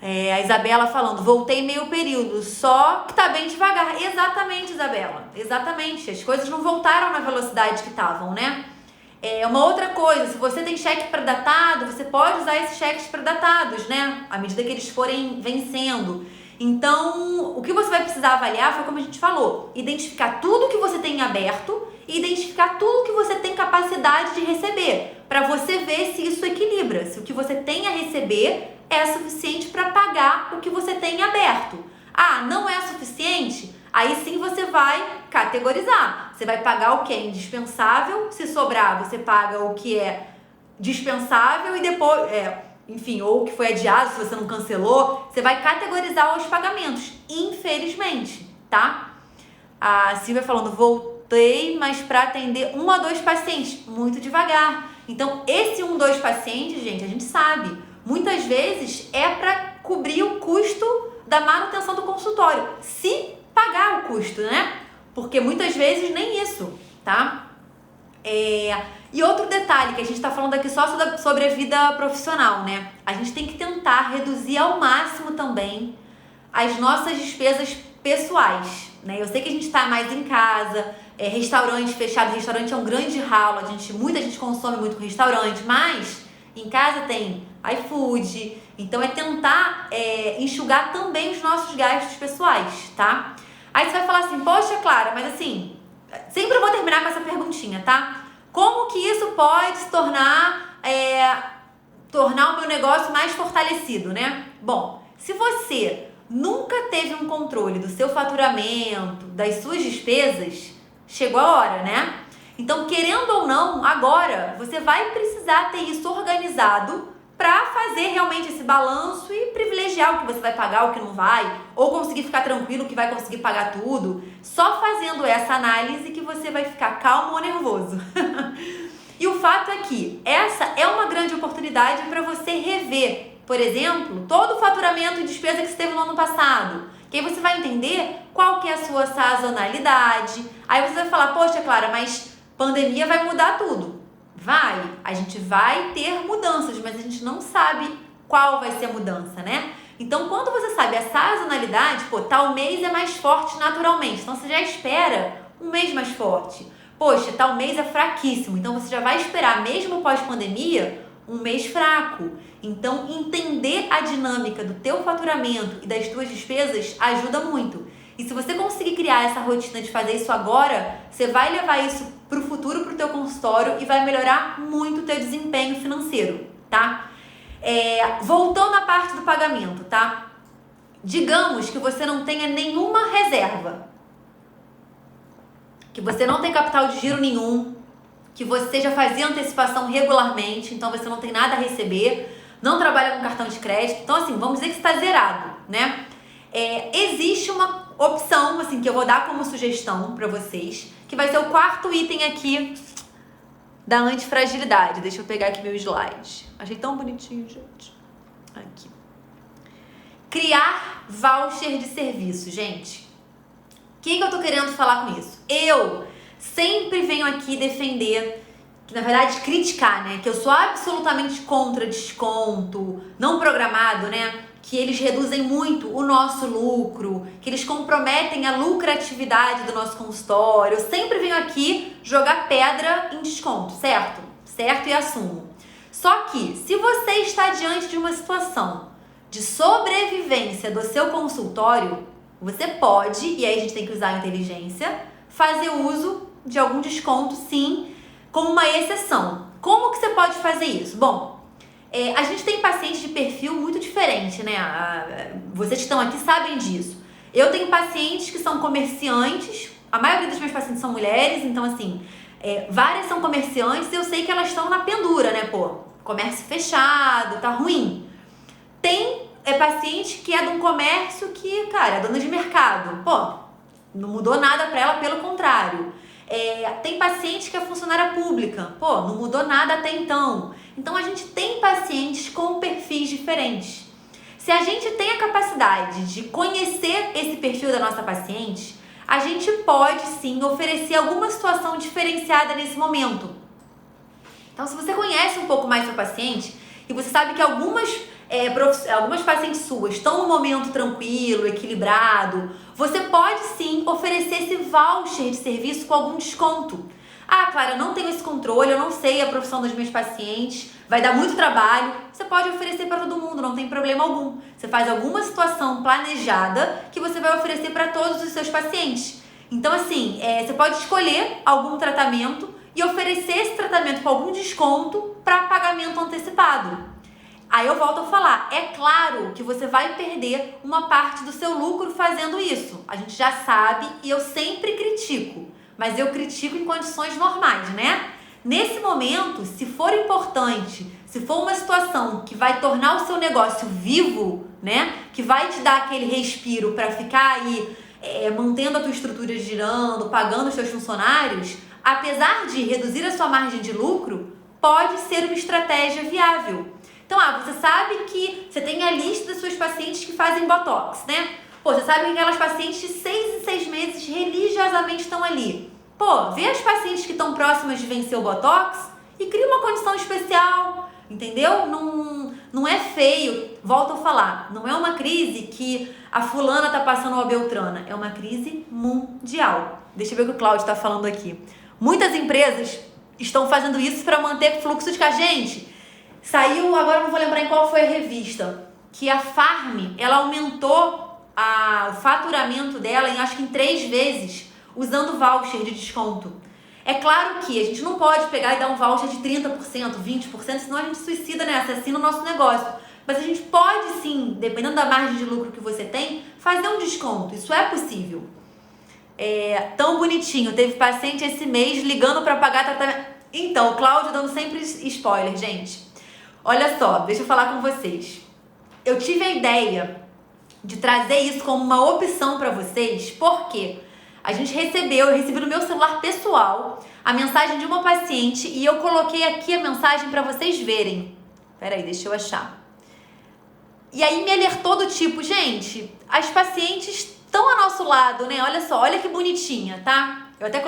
A Isabela falando, voltei meio período, só que tá bem devagar. Exatamente, Isabela, exatamente. As coisas não voltaram na velocidade que estavam, né? Uma outra coisa, se você tem cheque pré-datado, você pode usar esses cheques pré-datados, né? À medida que eles forem vencendo. Então, o que você vai precisar avaliar foi como a gente falou, identificar tudo que você tem em aberto e identificar tudo que você tem capacidade de receber, para você ver se isso equilibra, se o que você tem a receber é suficiente para pagar o que você tem em aberto. Não é suficiente? Aí sim você vai categorizar. Você vai pagar o que é indispensável, se sobrar você paga o que é dispensável e depois, ou o que foi adiado, se você não cancelou, você vai categorizar os pagamentos, infelizmente, tá? A Silvia falando, voltei, mas para atender 1 a 2 pacientes, muito devagar. Então, esse 1, 2 pacientes, gente, a gente sabe, muitas vezes é para cobrir o custo da manutenção do consultório, se pagar o custo, né? Porque muitas vezes nem isso, tá? E outro detalhe, que a gente tá falando aqui só sobre a vida profissional, né? A gente tem que tentar reduzir ao máximo também as nossas despesas pessoais, né? Eu sei que a gente tá mais em casa, restaurante fechado, restaurante é um grande ralo, muita gente consome muito com restaurante, mas em casa tem iFood, então tentar enxugar também os nossos gastos pessoais, tá? Aí você vai falar assim, poxa, Clara, mas assim, sempre eu vou terminar com essa perguntinha, tá? Como que isso pode se tornar o meu negócio mais fortalecido, né? Bom, se você nunca teve um controle do seu faturamento, das suas despesas, chegou a hora, né? Então, querendo ou não, agora você vai precisar ter isso organizado para fazer realmente esse balanço e privilegiar o que você vai pagar, o que não vai, ou conseguir ficar tranquilo que vai conseguir pagar tudo. Só fazendo essa análise que você vai ficar calmo ou nervoso. E o fato é que essa é uma grande oportunidade para você rever, por exemplo, todo o faturamento e despesa que você teve no ano passado. Que aí você vai entender qual que é a sua sazonalidade. Aí você vai falar, poxa, Clara, mas pandemia vai mudar tudo. Vai, a gente vai ter mudanças, mas a gente não sabe qual vai ser a mudança, né? Então, quando você sabe a sazonalidade, tal mês é mais forte naturalmente, então você já espera um mês mais forte. Poxa, tal mês é fraquíssimo, então você já vai esperar, mesmo pós-pandemia, um mês fraco. Então, entender a dinâmica do teu faturamento e das tuas despesas ajuda muito. E se você conseguir criar essa rotina de fazer isso agora, você vai levar isso para o futuro, para o teu consultório e vai melhorar muito o teu desempenho financeiro, tá? Voltando à parte do pagamento, tá? Digamos que você não tenha nenhuma reserva, que você não tem capital de giro nenhum, que você já fazia antecipação regularmente, então você não tem nada a receber, não trabalha com cartão de crédito, então assim, vamos dizer que está zerado, né? Existe uma opção, assim, que eu vou dar como sugestão para vocês, que vai ser o 4º item aqui da antifragilidade. Deixa eu pegar aqui meu slide. Achei tão bonitinho, gente. Aqui. Criar voucher de serviço, gente. O que eu tô querendo falar com isso? Eu sempre venho aqui defender, na verdade criticar, né? Que eu sou absolutamente contra desconto não programado, né? Que eles reduzem muito o nosso lucro, que eles comprometem a lucratividade do nosso consultório. Eu sempre venho aqui jogar pedra em desconto, certo? Certo, e assumo. Só que, se você está diante de uma situação de sobrevivência do seu consultório, você pode, e aí a gente tem que usar a inteligência, fazer uso de algum desconto, sim, como uma exceção. Como que você pode fazer isso? Bom, A gente tem pacientes de perfil muito diferente, né? Vocês que estão aqui sabem disso. Eu tenho pacientes que são comerciantes, a maioria dos meus pacientes são mulheres, então assim, várias são comerciantes e eu sei que elas estão na pendura, né? Pô, comércio fechado, tá ruim. Tem paciente que é de um comércio que, cara, é dona de mercado. Pô, não mudou nada pra ela, pelo contrário. Tem paciente que é funcionária pública. Pô, não mudou nada até então. Então, a gente tem pacientes com perfis diferentes. Se a gente tem a capacidade de conhecer esse perfil da nossa paciente, a gente pode, sim, oferecer alguma situação diferenciada nesse momento. Então, se você conhece um pouco mais seu paciente e você sabe que algumas pacientes suas estão num momento tranquilo, equilibrado, você pode sim oferecer esse voucher de serviço com algum desconto. Ah, Clara, eu não tenho esse controle, eu não sei a profissão dos meus pacientes, vai dar muito trabalho. Você pode oferecer para todo mundo, não tem problema algum. Você faz alguma situação planejada que você vai oferecer para todos os seus pacientes. Então, assim, você pode escolher algum tratamento e oferecer esse tratamento com algum desconto para pagamento antecipado. Aí eu volto a falar, é claro que você vai perder uma parte do seu lucro fazendo isso. A gente já sabe e eu sempre critico, mas eu critico em condições normais, né? Nesse momento, se for importante, se for uma situação que vai tornar o seu negócio vivo, né? Que vai te dar aquele respiro para ficar aí mantendo a tua estrutura girando, pagando os seus funcionários, apesar de reduzir a sua margem de lucro, pode ser uma estratégia viável. Então, você sabe que você tem a lista das suas pacientes que fazem Botox, né? Pô, você sabe que aquelas pacientes de 6 em 6 meses religiosamente estão ali. Pô, vê as pacientes que estão próximas de vencer o Botox e cria uma condição especial, entendeu? Não é feio, volto a falar, não é uma crise que a fulana tá passando ou a beltrana, é uma crise mundial. Deixa eu ver o que o Cláudio tá falando aqui. Muitas empresas estão fazendo isso para manter fluxo de caixa. Gente, saiu, agora eu não vou lembrar em qual foi a revista, que a Farm, ela aumentou o faturamento dela acho que em 3 vezes, usando voucher de desconto. É claro que a gente não pode pegar e dar um voucher de 30%, 20%, senão a gente suicida, né? Assassina o nosso negócio. Mas a gente pode sim, dependendo da margem de lucro que você tem, fazer um desconto. Isso é possível. Tão bonitinho. Teve paciente esse mês ligando para pagar tratamento. Então, o Cláudio dando sempre spoiler, gente. Olha só, deixa eu falar com vocês. Eu tive a ideia de trazer isso como uma opção para vocês, porque eu recebi no meu celular pessoal a mensagem de uma paciente e eu coloquei aqui a mensagem para vocês verem. Peraí, deixa eu achar. E aí me alertou do tipo, gente, as pacientes estão ao nosso lado, né? Olha só, olha que bonitinha, tá? Eu até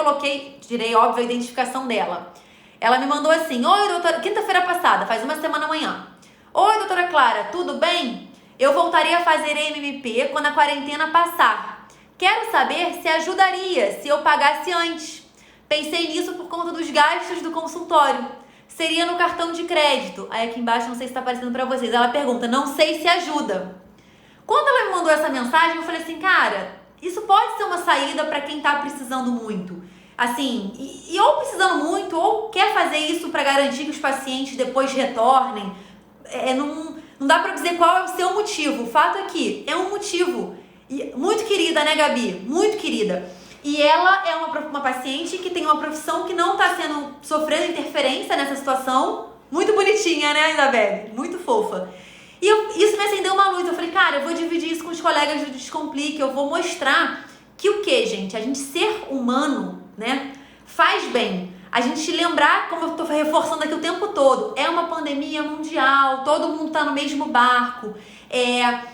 tirei, óbvio, a identificação dela. Ela me mandou assim, oi, doutora, quinta-feira passada, faz uma semana amanhã. Oi, doutora Clara, tudo bem? Eu voltarei a fazer MMP quando a quarentena passar. Quero saber se ajudaria se eu pagasse antes. Pensei nisso por conta dos gastos do consultório. Seria no cartão de crédito. Aí aqui embaixo, não sei se está aparecendo para vocês, ela pergunta, não sei se ajuda. Quando ela me mandou essa mensagem, eu falei assim, cara, isso pode ser uma saída para quem está precisando muito. Assim, e ou precisando muito, ou quer fazer isso para garantir que os pacientes depois retornem. Não dá para dizer qual é o seu motivo. O fato é que é um motivo. E muito querida, né, Gabi? Muito querida. E ela é uma paciente que tem uma profissão que não está sofrendo interferência nessa situação. Muito bonitinha, né, Isabelle? Muito fofa. E isso me acendeu uma luz. Eu falei, cara, eu vou dividir isso com os colegas do Descomplique. Eu vou mostrar que o quê, gente? A gente ser humano, né, faz bem. A gente lembrar, como eu estou reforçando aqui o tempo todo, é uma pandemia mundial, todo mundo está no mesmo barco.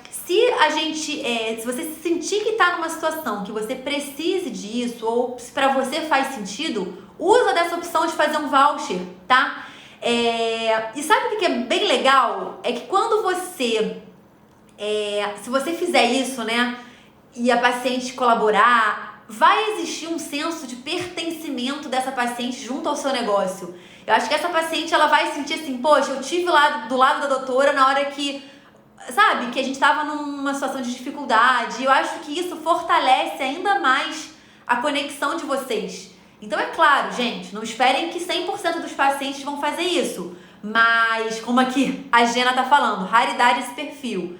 Se você se sentir que está numa situação que você precise disso, ou se para você faz sentido, usa dessa opção de fazer um voucher, tá? E sabe o que é bem legal? É que quando você, se você fizer isso, né, e a paciente colaborar, vai existir um senso de pertencimento dessa paciente junto ao seu negócio. Eu acho que essa paciente, ela vai sentir assim, poxa, eu tive lá do lado da doutora na hora que, sabe, que a gente estava numa situação de dificuldade. Eu acho que isso fortalece ainda mais a conexão de vocês. Então é claro, gente, não esperem que 100% dos pacientes vão fazer isso. Mas, como aqui a Gena tá falando, raridade esse perfil.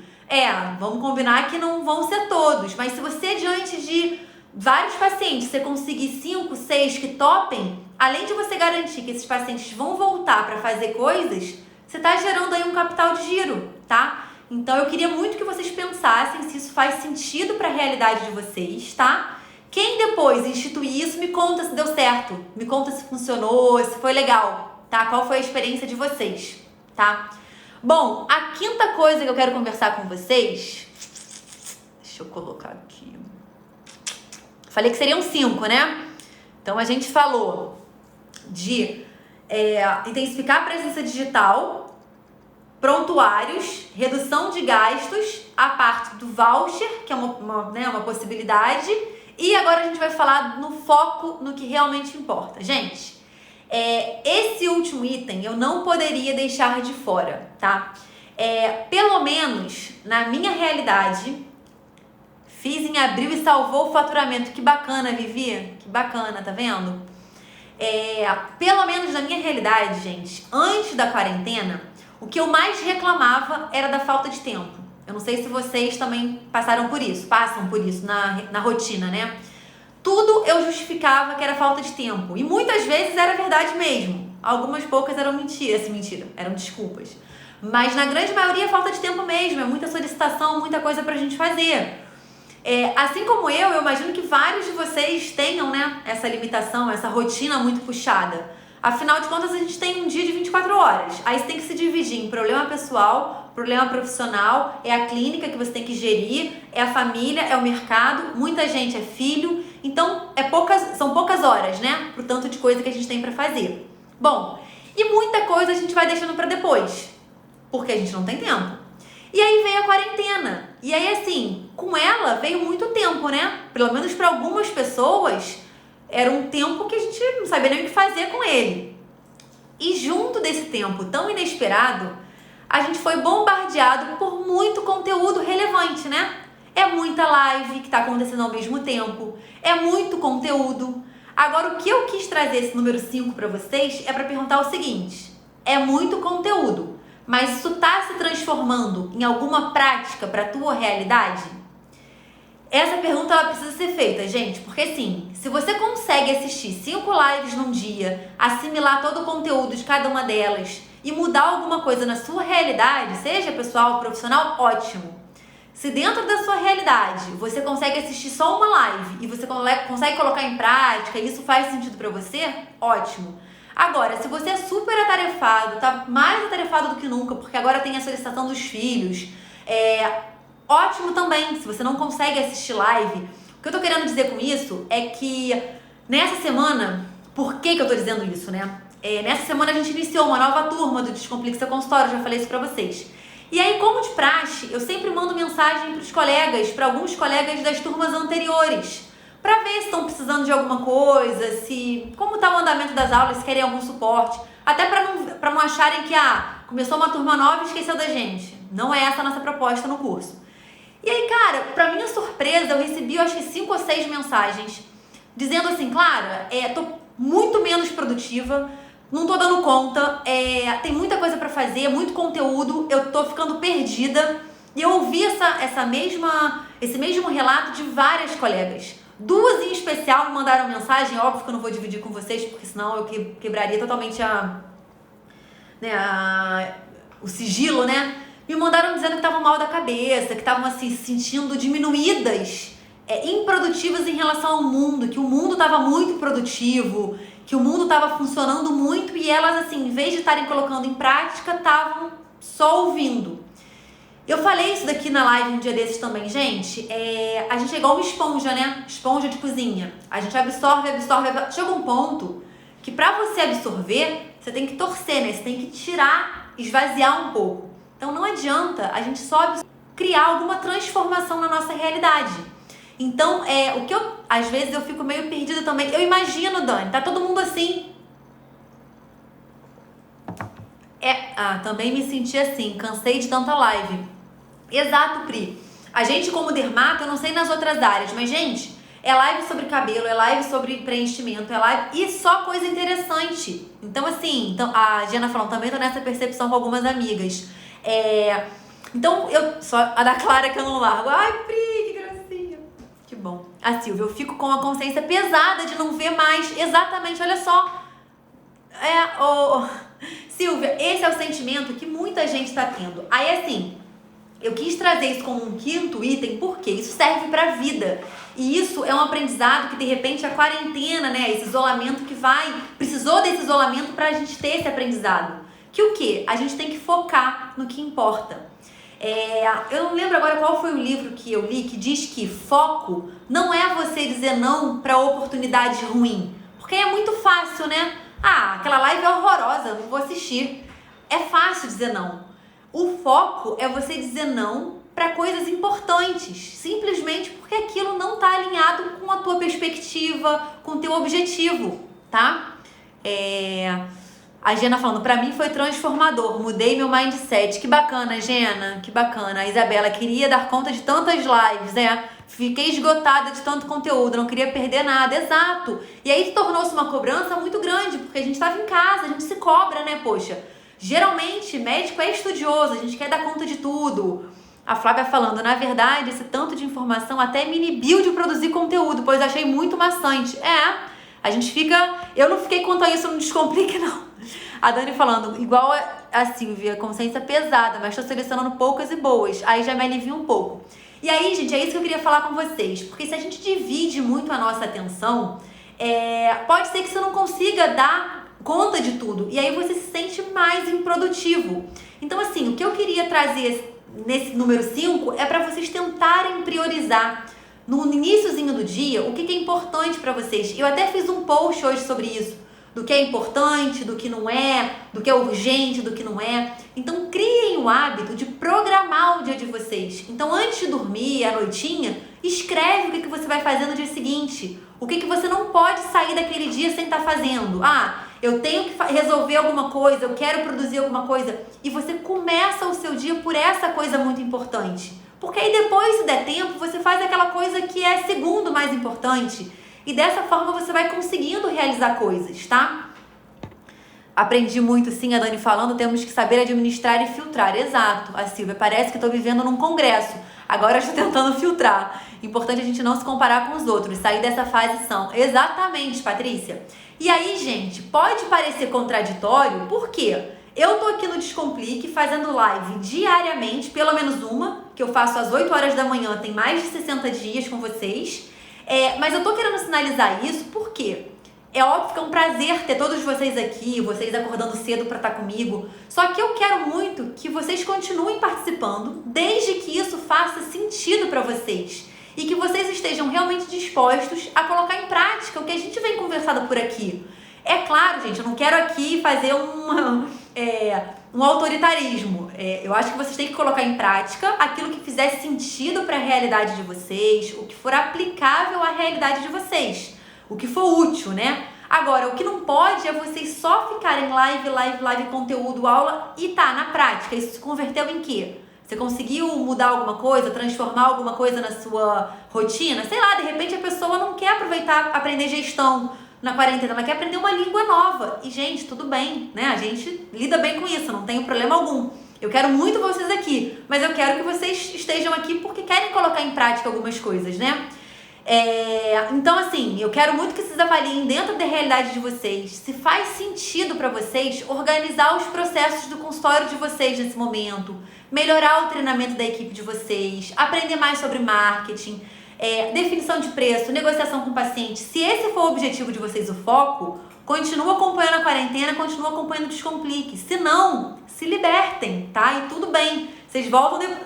Vamos combinar que não vão ser todos, mas se você, diante de vários pacientes, você conseguir 5, 6 que topem, além de você garantir que esses pacientes vão voltar para fazer coisas, você está gerando aí um capital de giro, tá? Então eu queria muito que vocês pensassem se isso faz sentido para a realidade de vocês, tá? Quem depois instituir isso, me conta se deu certo, me conta se funcionou, se foi legal, tá? Qual foi a experiência de vocês, tá? Bom, a quinta coisa que eu quero conversar com vocês, deixa eu colocar aqui. Falei que seriam 5, né? Então a gente falou de intensificar a presença digital, prontuários, redução de gastos, a parte do voucher, que é uma possibilidade, e agora a gente vai falar no foco no que realmente importa. Gente, esse último item eu não poderia deixar de fora, tá? Pelo menos na minha realidade, fiz em abril e salvou o faturamento. Que bacana, Vivi, que bacana, tá vendo? Pelo menos na minha realidade, gente, antes da quarentena, o que eu mais reclamava era da falta de tempo. Eu não sei se vocês também passam por isso na rotina, né? Tudo eu justificava que era falta de tempo. E muitas vezes era verdade mesmo. Algumas poucas eram mentira, eram desculpas. Mas na grande maioria é falta de tempo mesmo. É muita solicitação, muita coisa pra gente fazer. Assim como eu imagino que vários de vocês tenham, né, essa limitação, essa rotina muito puxada. Afinal de contas, a gente tem um dia de 24 horas. Aí você tem que se dividir em problema pessoal, problema profissional, é a clínica que você tem que gerir, é a família, é o mercado, muita gente é filho. Então, são poucas horas, né, pro tanto de coisa que a gente tem pra fazer. Bom, e muita coisa a gente vai deixando pra depois, porque a gente não tem tempo. E aí veio a quarentena. E aí, assim, com ela veio muito tempo, né? Pelo menos para algumas pessoas, era um tempo que a gente não sabia nem o que fazer com ele. E junto desse tempo tão inesperado, a gente foi bombardeado por muito conteúdo relevante, né? É muita live que tá acontecendo ao mesmo tempo. É muito conteúdo. Agora, o que eu quis trazer esse número 5 para vocês é para perguntar o seguinte. É muito conteúdo. Mas isso está se transformando em alguma prática para a tua realidade? Essa pergunta ela precisa ser feita, gente, porque assim, se você consegue assistir 5 lives num dia, assimilar todo o conteúdo de cada uma delas e mudar alguma coisa na sua realidade, seja pessoal ou profissional, ótimo. Se dentro da sua realidade você consegue assistir só uma live e você consegue colocar em prática e isso faz sentido para você, ótimo. Agora, se você é super atarefado, tá mais atarefado do que nunca, porque agora tem a solicitação dos filhos, ótimo também, se você não consegue assistir live. O que eu tô querendo dizer com isso é que nessa semana, por que eu tô dizendo isso, né? Nessa semana a gente iniciou uma nova turma do Descomplique Seu Consultório, já falei isso pra vocês. E aí, como de praxe, eu sempre mando mensagem pros colegas, para alguns colegas das turmas anteriores, para ver se estão precisando de alguma coisa, como está o andamento das aulas, se querem algum suporte, até para não acharem que começou uma turma nova e esqueceu da gente. Não é essa a nossa proposta no curso. E aí, cara, para minha surpresa, eu recebi, eu acho que 5 ou 6 mensagens dizendo assim, Clara, tô muito menos produtiva, não tô dando conta, tem muita coisa para fazer, muito conteúdo, eu tô ficando perdida. E eu ouvi esse mesmo relato de várias colegas. 2 em especial me mandaram mensagem, óbvio que eu não vou dividir com vocês, porque senão eu quebraria totalmente o sigilo, né? Me mandaram dizendo que estavam mal da cabeça, que estavam assim, se sentindo diminuídas, improdutivas em relação ao mundo, que o mundo estava muito produtivo, que o mundo estava funcionando muito e elas, assim, em vez de estarem colocando em prática, estavam só ouvindo. Eu falei isso daqui na live um dia desses também, gente. A gente é igual uma esponja, né? Esponja de cozinha. A gente absorve. Chega um ponto que pra você absorver, você tem que torcer, né? Você tem que tirar, esvaziar um pouco. Então não adianta a gente só criar alguma transformação na nossa realidade. Então, às vezes eu fico meio perdida também. Eu imagino, Dani, tá todo mundo assim. Também me senti assim, cansei de tanta live. Exato, Pri. A gente como dermato, eu não sei nas outras áreas, mas gente, É live sobre cabelo, é live sobre preenchimento, é live e só coisa interessante. Então, assim, a Giana falando, também tô nessa percepção com algumas amigas. Então, só a da Clara que eu não largo. Ai, Pri, que gracinha. Que bom. A Silvia, eu fico com a consciência pesada de não ver mais. Exatamente, olha só. Silvia, esse é o sentimento que muita gente tá tendo. Aí, assim, eu quis trazer isso como um quinto item, porque isso serve pra vida. E isso é um aprendizado que, de repente, a quarentena, né, esse isolamento precisou desse isolamento pra gente ter esse aprendizado. Que o quê? A gente tem que focar no que importa. Eu não lembro agora qual foi o livro que eu li que diz que foco não é você dizer não pra oportunidade ruim. Porque é muito fácil, né? Aquela live é horrorosa, não vou assistir. É fácil dizer não. O foco é você dizer não para coisas importantes, simplesmente porque aquilo não está alinhado com a tua perspectiva, com o teu objetivo, tá? A Gena falando, pra mim foi transformador, mudei meu mindset. Que bacana, Gena, que bacana. A Isabela, queria dar conta de tantas lives, fiquei esgotada de tanto conteúdo, não queria perder nada, exato. E aí tornou-se uma cobrança muito grande, porque a gente estava em casa, a gente se cobra, né, poxa. Geralmente, médico é estudioso, a gente quer dar conta de tudo. A Flávia falando, na verdade, esse tanto de informação até me inibiu de produzir conteúdo, pois achei muito maçante. A gente fica... Eu não fiquei quanto a isso no Descomplique, não. A Dani falando, igual a Silvia, consciência pesada, mas estou selecionando poucas e boas. Aí já me alivia um pouco. E aí, gente, é isso que eu queria falar com vocês. Porque se a gente divide muito a nossa atenção, pode ser que você não consiga dar conta de tudo. E aí você se sente mais improdutivo. Então, assim, o que eu queria trazer nesse número 5 é para vocês tentarem priorizar no iniciozinho do dia o que é importante para vocês. Eu até fiz um post hoje sobre isso, do que é importante, do que não é, do que é urgente, do que não é. Então criem o hábito de programar o dia de vocês. Então antes de dormir, à noitinha, escreve o que você vai fazer no dia seguinte. O que você não pode sair daquele dia sem estar fazendo. Eu tenho que resolver alguma coisa, eu quero produzir alguma coisa. E você começa o seu dia por essa coisa muito importante. Porque aí depois, se der tempo, você faz aquela coisa que é segundo mais importante. E dessa forma você vai conseguindo realizar coisas, tá? Aprendi muito, sim, a Dani falando, temos que saber administrar e filtrar. Exato, a Silvia, parece que estou vivendo num congresso. Agora eu estou tentando filtrar. Importante a gente não se comparar com os outros, sair dessa fase são. Exatamente, Patrícia. E aí, gente, pode parecer contraditório, por quê? Eu tô aqui no Descomplique fazendo live diariamente, pelo menos uma, que eu faço às 8 horas da manhã, tem mais de 60 dias com vocês. Mas eu tô querendo sinalizar isso porque é óbvio que é um prazer ter todos vocês aqui, vocês acordando cedo pra estar comigo. Só que eu quero muito que vocês continuem participando, desde que isso faça sentido pra vocês. E que vocês estejam realmente dispostos a colocar em prática o que a gente vem conversando por aqui. É claro, gente, eu não quero aqui fazer um autoritarismo. Eu acho que vocês têm que colocar em prática aquilo que fizer sentido para a realidade de vocês, o que for aplicável à realidade de vocês, o que for útil, né? Agora, o que não pode é vocês só ficarem live, conteúdo, aula e na prática. Isso se converteu em quê? Você conseguiu mudar alguma coisa, transformar alguma coisa na sua rotina? Sei lá, de repente a pessoa não quer aproveitar, aprender gestão na quarentena, ela quer aprender uma língua nova. E, gente, tudo bem, né? A gente lida bem com isso, não tem problema algum. Eu quero muito vocês aqui, mas eu quero que vocês estejam aqui porque querem colocar em prática algumas coisas, né? Então, assim, eu quero muito que vocês avaliem dentro da realidade de vocês se faz sentido para vocês organizar os processos do consultório de vocês nesse momento, melhorar o treinamento da equipe de vocês, aprender mais sobre marketing, definição de preço, negociação com o paciente. Se esse for o objetivo de vocês, o foco, continua acompanhando a quarentena, continua acompanhando o Descomplique. Se não, se libertem, tá? E tudo bem. Vocês voltam depois...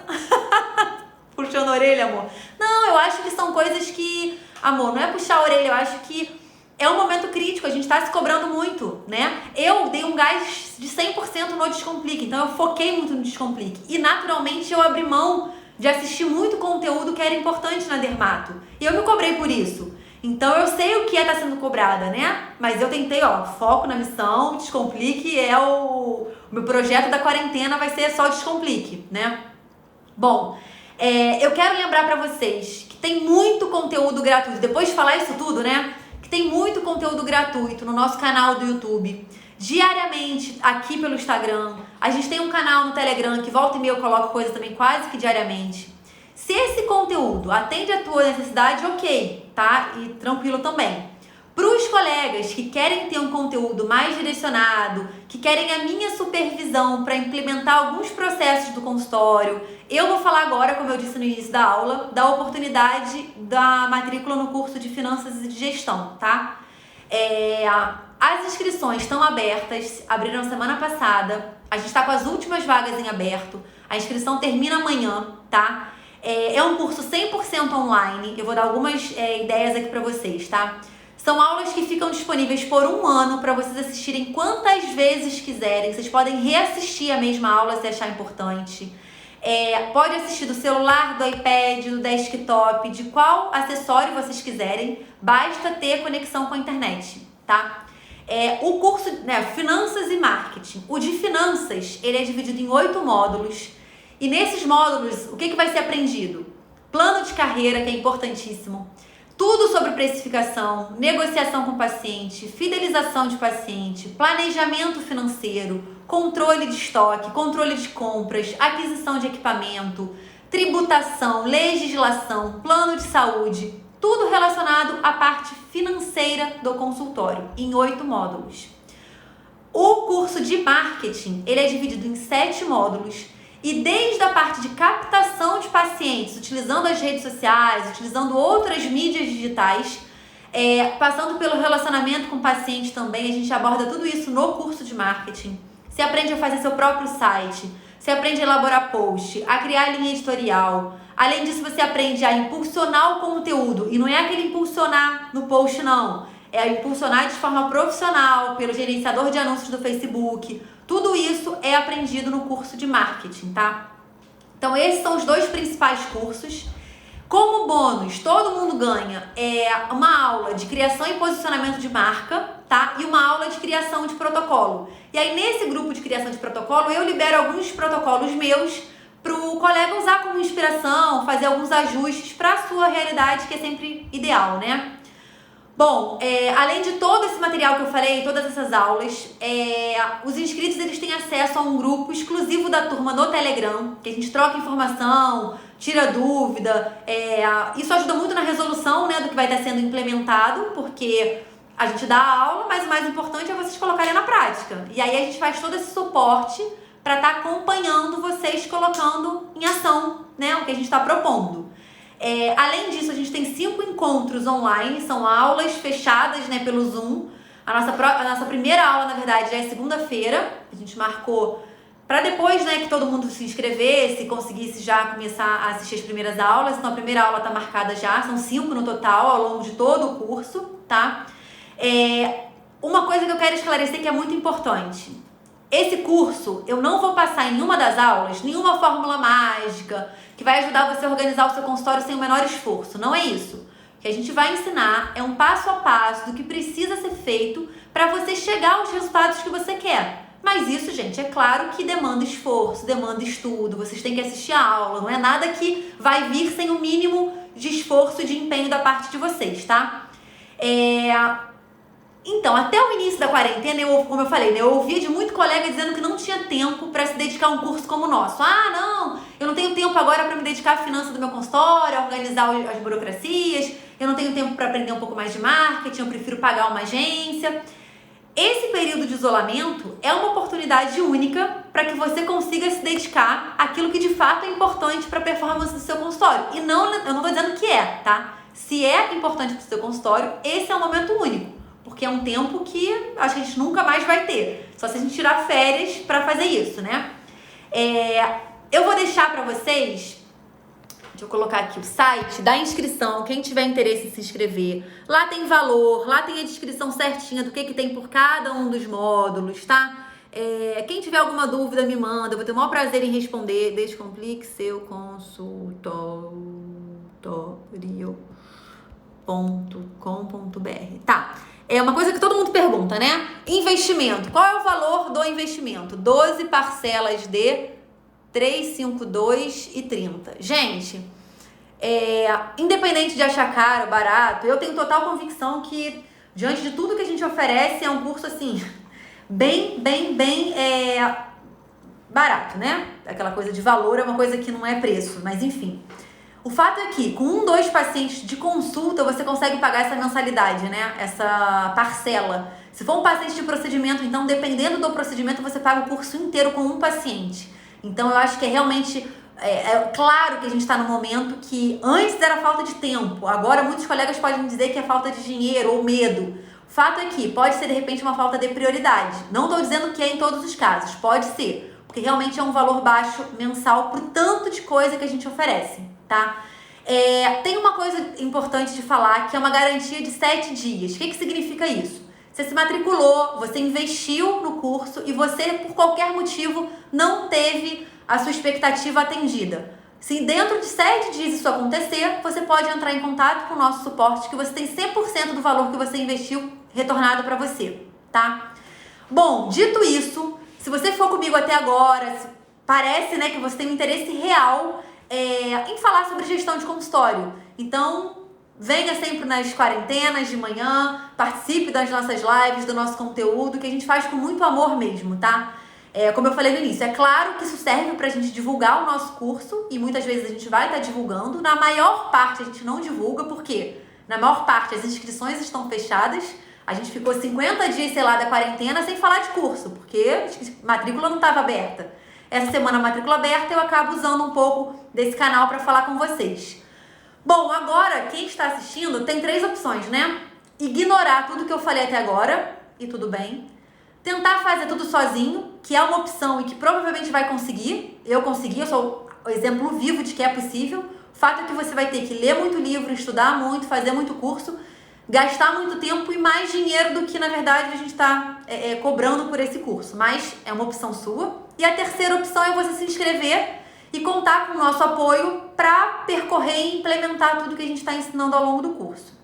Puxando a orelha, amor. Não, eu acho que são coisas que... Amor, não é puxar a orelha, eu acho que é um momento crítico, a gente tá se cobrando muito, né? Eu dei um gás de 100% no Descomplique, então eu foquei muito no Descomplique. E naturalmente eu abri mão de assistir muito conteúdo que era importante na dermato. E eu me cobrei por isso. Então eu sei o que estar sendo cobrada, né? Mas eu tentei, foco na missão, Descomplique o meu projeto da quarentena vai ser só Descomplique, né? Bom, eu quero lembrar pra vocês que tem muito conteúdo gratuito. Depois de falar isso tudo, né? Que tem muito conteúdo gratuito no nosso canal do YouTube. Diariamente, aqui pelo Instagram. A gente tem um canal no Telegram que volta e meia eu coloco coisa também quase que diariamente. Se esse conteúdo atende a tua necessidade, ok, tá? E tranquilo também. Para os colegas que querem ter um conteúdo mais direcionado, que querem a minha supervisão para implementar alguns processos do consultório, eu vou falar agora, como eu disse no início da aula, da oportunidade da matrícula no curso de Finanças e de Gestão, tá? As inscrições estão abertas, abriram semana passada, a gente está com as últimas vagas em aberto, a inscrição termina amanhã, tá? É um curso 100% online, eu vou dar algumas ideias aqui para vocês, tá? São aulas que ficam disponíveis por 1 ano para vocês assistirem quantas vezes quiserem. Vocês podem reassistir a mesma aula se achar importante. Pode assistir do celular, do iPad, do desktop, de qual acessório vocês quiserem. Basta ter conexão com a internet, tá? O curso, Finanças e Marketing. O de Finanças, ele é dividido em 8 módulos. E nesses módulos, o que vai ser aprendido? Plano de carreira, que é importantíssimo. Tudo sobre precificação, negociação com o paciente, fidelização de paciente, planejamento financeiro, controle de estoque, controle de compras, aquisição de equipamento, tributação, legislação, plano de saúde, tudo relacionado à parte financeira do consultório, em 8 módulos. O curso de marketing, ele é dividido em 7 módulos. E desde a parte de captação de pacientes, utilizando as redes sociais, utilizando outras mídias digitais, passando pelo relacionamento com o paciente também, a gente aborda tudo isso no curso de marketing. Você aprende a fazer seu próprio site, você aprende a elaborar post, a criar linha editorial. Além disso, você aprende a impulsionar o conteúdo. E não é aquele impulsionar no post, não. É impulsionar de forma profissional, pelo gerenciador de anúncios do Facebook. Tudo isso é aprendido no curso de marketing, tá? Então, esses são os 2 principais cursos. Como bônus, todo mundo ganha uma aula de criação e posicionamento de marca, tá? E uma aula de criação de protocolo. E aí, nesse grupo de criação de protocolo, eu libero alguns protocolos meus para o colega usar como inspiração, fazer alguns ajustes para a sua realidade, que é sempre ideal, né? Bom, além de todo esse material que eu falei, todas essas aulas, os inscritos eles têm acesso a um grupo exclusivo da turma no Telegram, que a gente troca informação, tira dúvida, isso ajuda muito na resolução, né, do que vai estar sendo implementado, porque a gente dá a aula, mas o mais importante é vocês colocarem na prática. E aí a gente faz todo esse suporte para estar acompanhando vocês colocando em ação, né, o que a gente está propondo. Além disso, a gente tem 5 encontros online, são aulas fechadas, né, pelo Zoom. A nossa primeira aula, na verdade, já é segunda-feira. A gente marcou para depois, né, que todo mundo se inscrevesse, conseguisse já começar a assistir as primeiras aulas. Então, a primeira aula está marcada já, são 5 no total, ao longo de todo o curso, tá? Uma coisa que eu quero esclarecer que é muito importante. Esse curso, eu não vou passar em nenhuma das aulas, nenhuma fórmula mágica, que vai ajudar você a organizar o seu consultório sem o menor esforço. Não é isso. O que a gente vai ensinar é um passo a passo do que precisa ser feito para você chegar aos resultados que você quer. Mas isso, gente, é claro que demanda esforço, demanda estudo, vocês têm que assistir a aula, não é nada que vai vir sem o mínimo de esforço e de empenho da parte de vocês, tá? Então, até o início da quarentena, como eu falei, né, eu ouvia de muito colega dizendo que não tinha tempo para se dedicar a um curso como o nosso. Não, eu não tenho tempo agora para me dedicar à finança do meu consultório, a organizar as burocracias, eu não tenho tempo para aprender um pouco mais de marketing, eu prefiro pagar uma agência. Esse período de isolamento é uma oportunidade única para que você consiga se dedicar àquilo que de fato é importante para a performance do seu consultório. E eu não estou dizendo que tá? Se é importante para o seu consultório, esse é um momento único. Porque é um tempo que acho que a gente nunca mais vai ter. Só se a gente tirar férias para fazer isso, né? Eu vou deixar para vocês, deixa eu colocar aqui o site da inscrição, quem tiver interesse em se inscrever. Lá tem valor, lá tem a descrição certinha do que tem por cada um dos módulos, tá? Quem tiver alguma dúvida me manda, eu vou ter o maior prazer em responder. Descomplique seu consultório.com.br. Tá. É uma coisa que todo mundo pergunta, né? Investimento. Qual é o valor do investimento? 12 parcelas de R$ 352,30. Gente, Independente de achar caro, barato, eu tenho total convicção que, diante de tudo que a gente oferece, é um curso, assim, bem barato, né? Aquela coisa de valor é uma coisa que não é preço, mas enfim. O fato é que, com 2 pacientes de consulta, você consegue pagar essa mensalidade, né? Essa parcela. Se for um paciente de procedimento, então, dependendo do procedimento, você paga o curso inteiro com 1 paciente. Então, eu acho que é realmente... claro que a gente está num momento que antes era falta de tempo, agora muitos colegas podem dizer que é falta de dinheiro ou medo. O fato é que pode ser, de repente, uma falta de prioridade. Não estou dizendo que é em todos os casos, pode ser, porque realmente é um valor baixo mensal pro tanto de coisa que a gente oferece, tá? Tem uma coisa importante de falar, que é uma garantia de 7 dias. O que significa isso? Você se matriculou, você investiu no curso e você, por qualquer motivo, não teve a sua expectativa atendida. Se dentro de 7 dias isso acontecer, você pode entrar em contato com o nosso suporte, que você tem 100% do valor que você investiu retornado para você, tá? Bom, dito isso, se você for comigo até agora, parece, né, que você tem um interesse real em falar sobre gestão de consultório. Então, venha sempre nas quarentenas de manhã, participe das nossas lives, do nosso conteúdo, que a gente faz com muito amor mesmo, tá? Como eu falei no início, é claro que isso serve pra gente divulgar o nosso curso e muitas vezes a gente vai estar divulgando. Na maior parte a gente não divulga, porque na maior parte as inscrições estão fechadas. A gente ficou 50 dias, sei lá, da quarentena sem falar de curso, porque a matrícula não estava aberta. Essa semana a matrícula aberta, eu acabo usando um pouco desse canal para falar com vocês. Bom, agora quem está assistindo tem 3 opções, né? Ignorar tudo que eu falei até agora, e tudo bem. Tentar fazer tudo sozinho, que é uma opção e que provavelmente vai conseguir. Eu consegui, eu sou o exemplo vivo de que é possível. O fato é que você vai ter que ler muito livro, estudar muito, fazer muito curso, gastar muito tempo e mais dinheiro do que, na verdade, a gente está cobrando por esse curso. Mas é uma opção sua. E a terceira opção é você se inscrever e contar com o nosso apoio para percorrer e implementar tudo que a gente está ensinando ao longo do curso.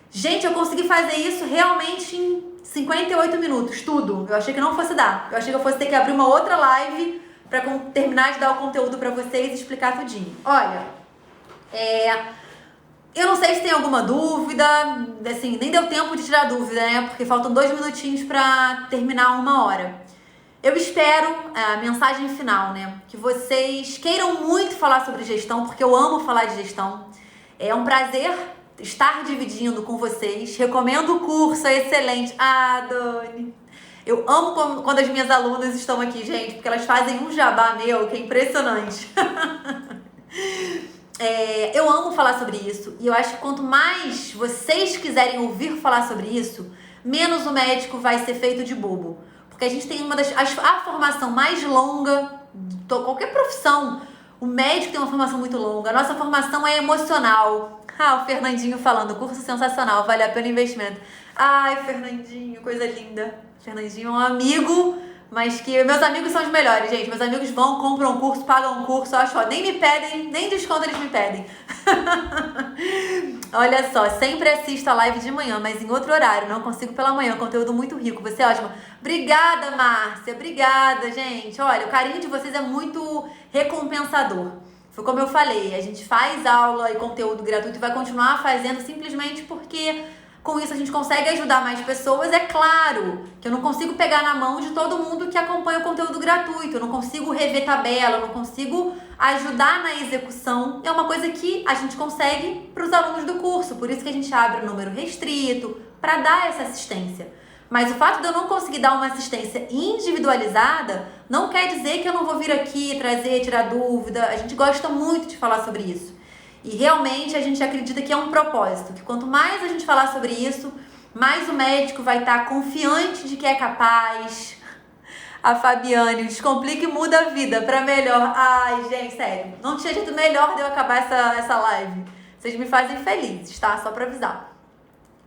Gente, eu consegui fazer isso realmente em 58 minutos, tudo. Eu achei que não fosse dar. Eu achei que eu fosse ter que abrir uma outra live para terminar de dar o conteúdo para vocês e explicar tudinho. Olha, eu não sei se tem alguma dúvida, assim, nem deu tempo de tirar dúvida, né? Porque faltam 2 minutinhos para terminar 1 hora. Eu espero, a mensagem final, né? Que vocês queiram muito falar sobre gestão, porque eu amo falar de gestão. É um prazer estar dividindo com vocês. Recomendo o curso, é excelente. Ah, Dani, eu amo quando as minhas alunas estão aqui, gente, porque elas fazem um jabá meu que é impressionante. Eu amo falar sobre isso e eu acho que quanto mais vocês quiserem ouvir falar sobre isso, menos o médico vai ser feito de bobo. Porque a gente tem a formação mais longa de qualquer profissão. O médico tem uma formação muito longa. A nossa formação é emocional. O Fernandinho falando, curso sensacional, vale a pena o investimento. Ai, Fernandinho, coisa linda. Fernandinho é um amigo, mas que meus amigos são os melhores, gente. Meus amigos vão, compram um curso, pagam um curso, eu acho, nem me pedem, nem desconto eles me pedem. Olha só, sempre assisto a live de manhã, mas em outro horário, não consigo pela manhã, conteúdo muito rico, você é ótima. Obrigada, Márcia, obrigada, gente. Olha, o carinho de vocês é muito recompensador. Foi como eu falei, a gente faz aula e conteúdo gratuito e vai continuar fazendo simplesmente porque com isso a gente consegue ajudar mais pessoas. É claro que eu não consigo pegar na mão de todo mundo que acompanha o conteúdo gratuito, eu não consigo rever tabela, eu não consigo ajudar na execução. É uma coisa que a gente consegue para os alunos do curso, por isso que a gente abre um número restrito para dar essa assistência. Mas o fato de eu não conseguir dar uma assistência individualizada não quer dizer que eu não vou vir aqui trazer, tirar dúvida. A gente gosta muito de falar sobre isso. E realmente a gente acredita que é um propósito, que quanto mais a gente falar sobre isso, mais o médico vai estar confiante de que é capaz. A Fabiane, o Descomplique muda a vida para melhor. Ai, gente, sério, não tinha jeito melhor de eu acabar essa live. Vocês me fazem felizes, tá? Só para avisar.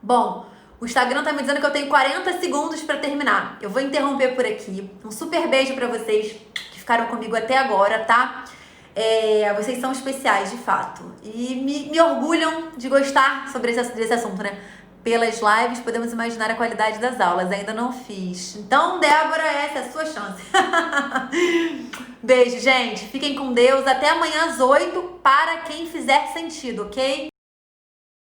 Bom, o Instagram tá me dizendo que eu tenho 40 segundos para terminar. Eu vou interromper por aqui. Um super beijo para vocês que ficaram comigo até agora, tá? Vocês são especiais, de fato. E me orgulham de gostar sobre esse assunto, né? pelas lives, podemos imaginar a qualidade das aulas. Ainda não fiz. Então, Débora, essa é a sua chance. Beijo, gente. Fiquem com Deus. Até amanhã às 8, para quem fizer sentido, ok?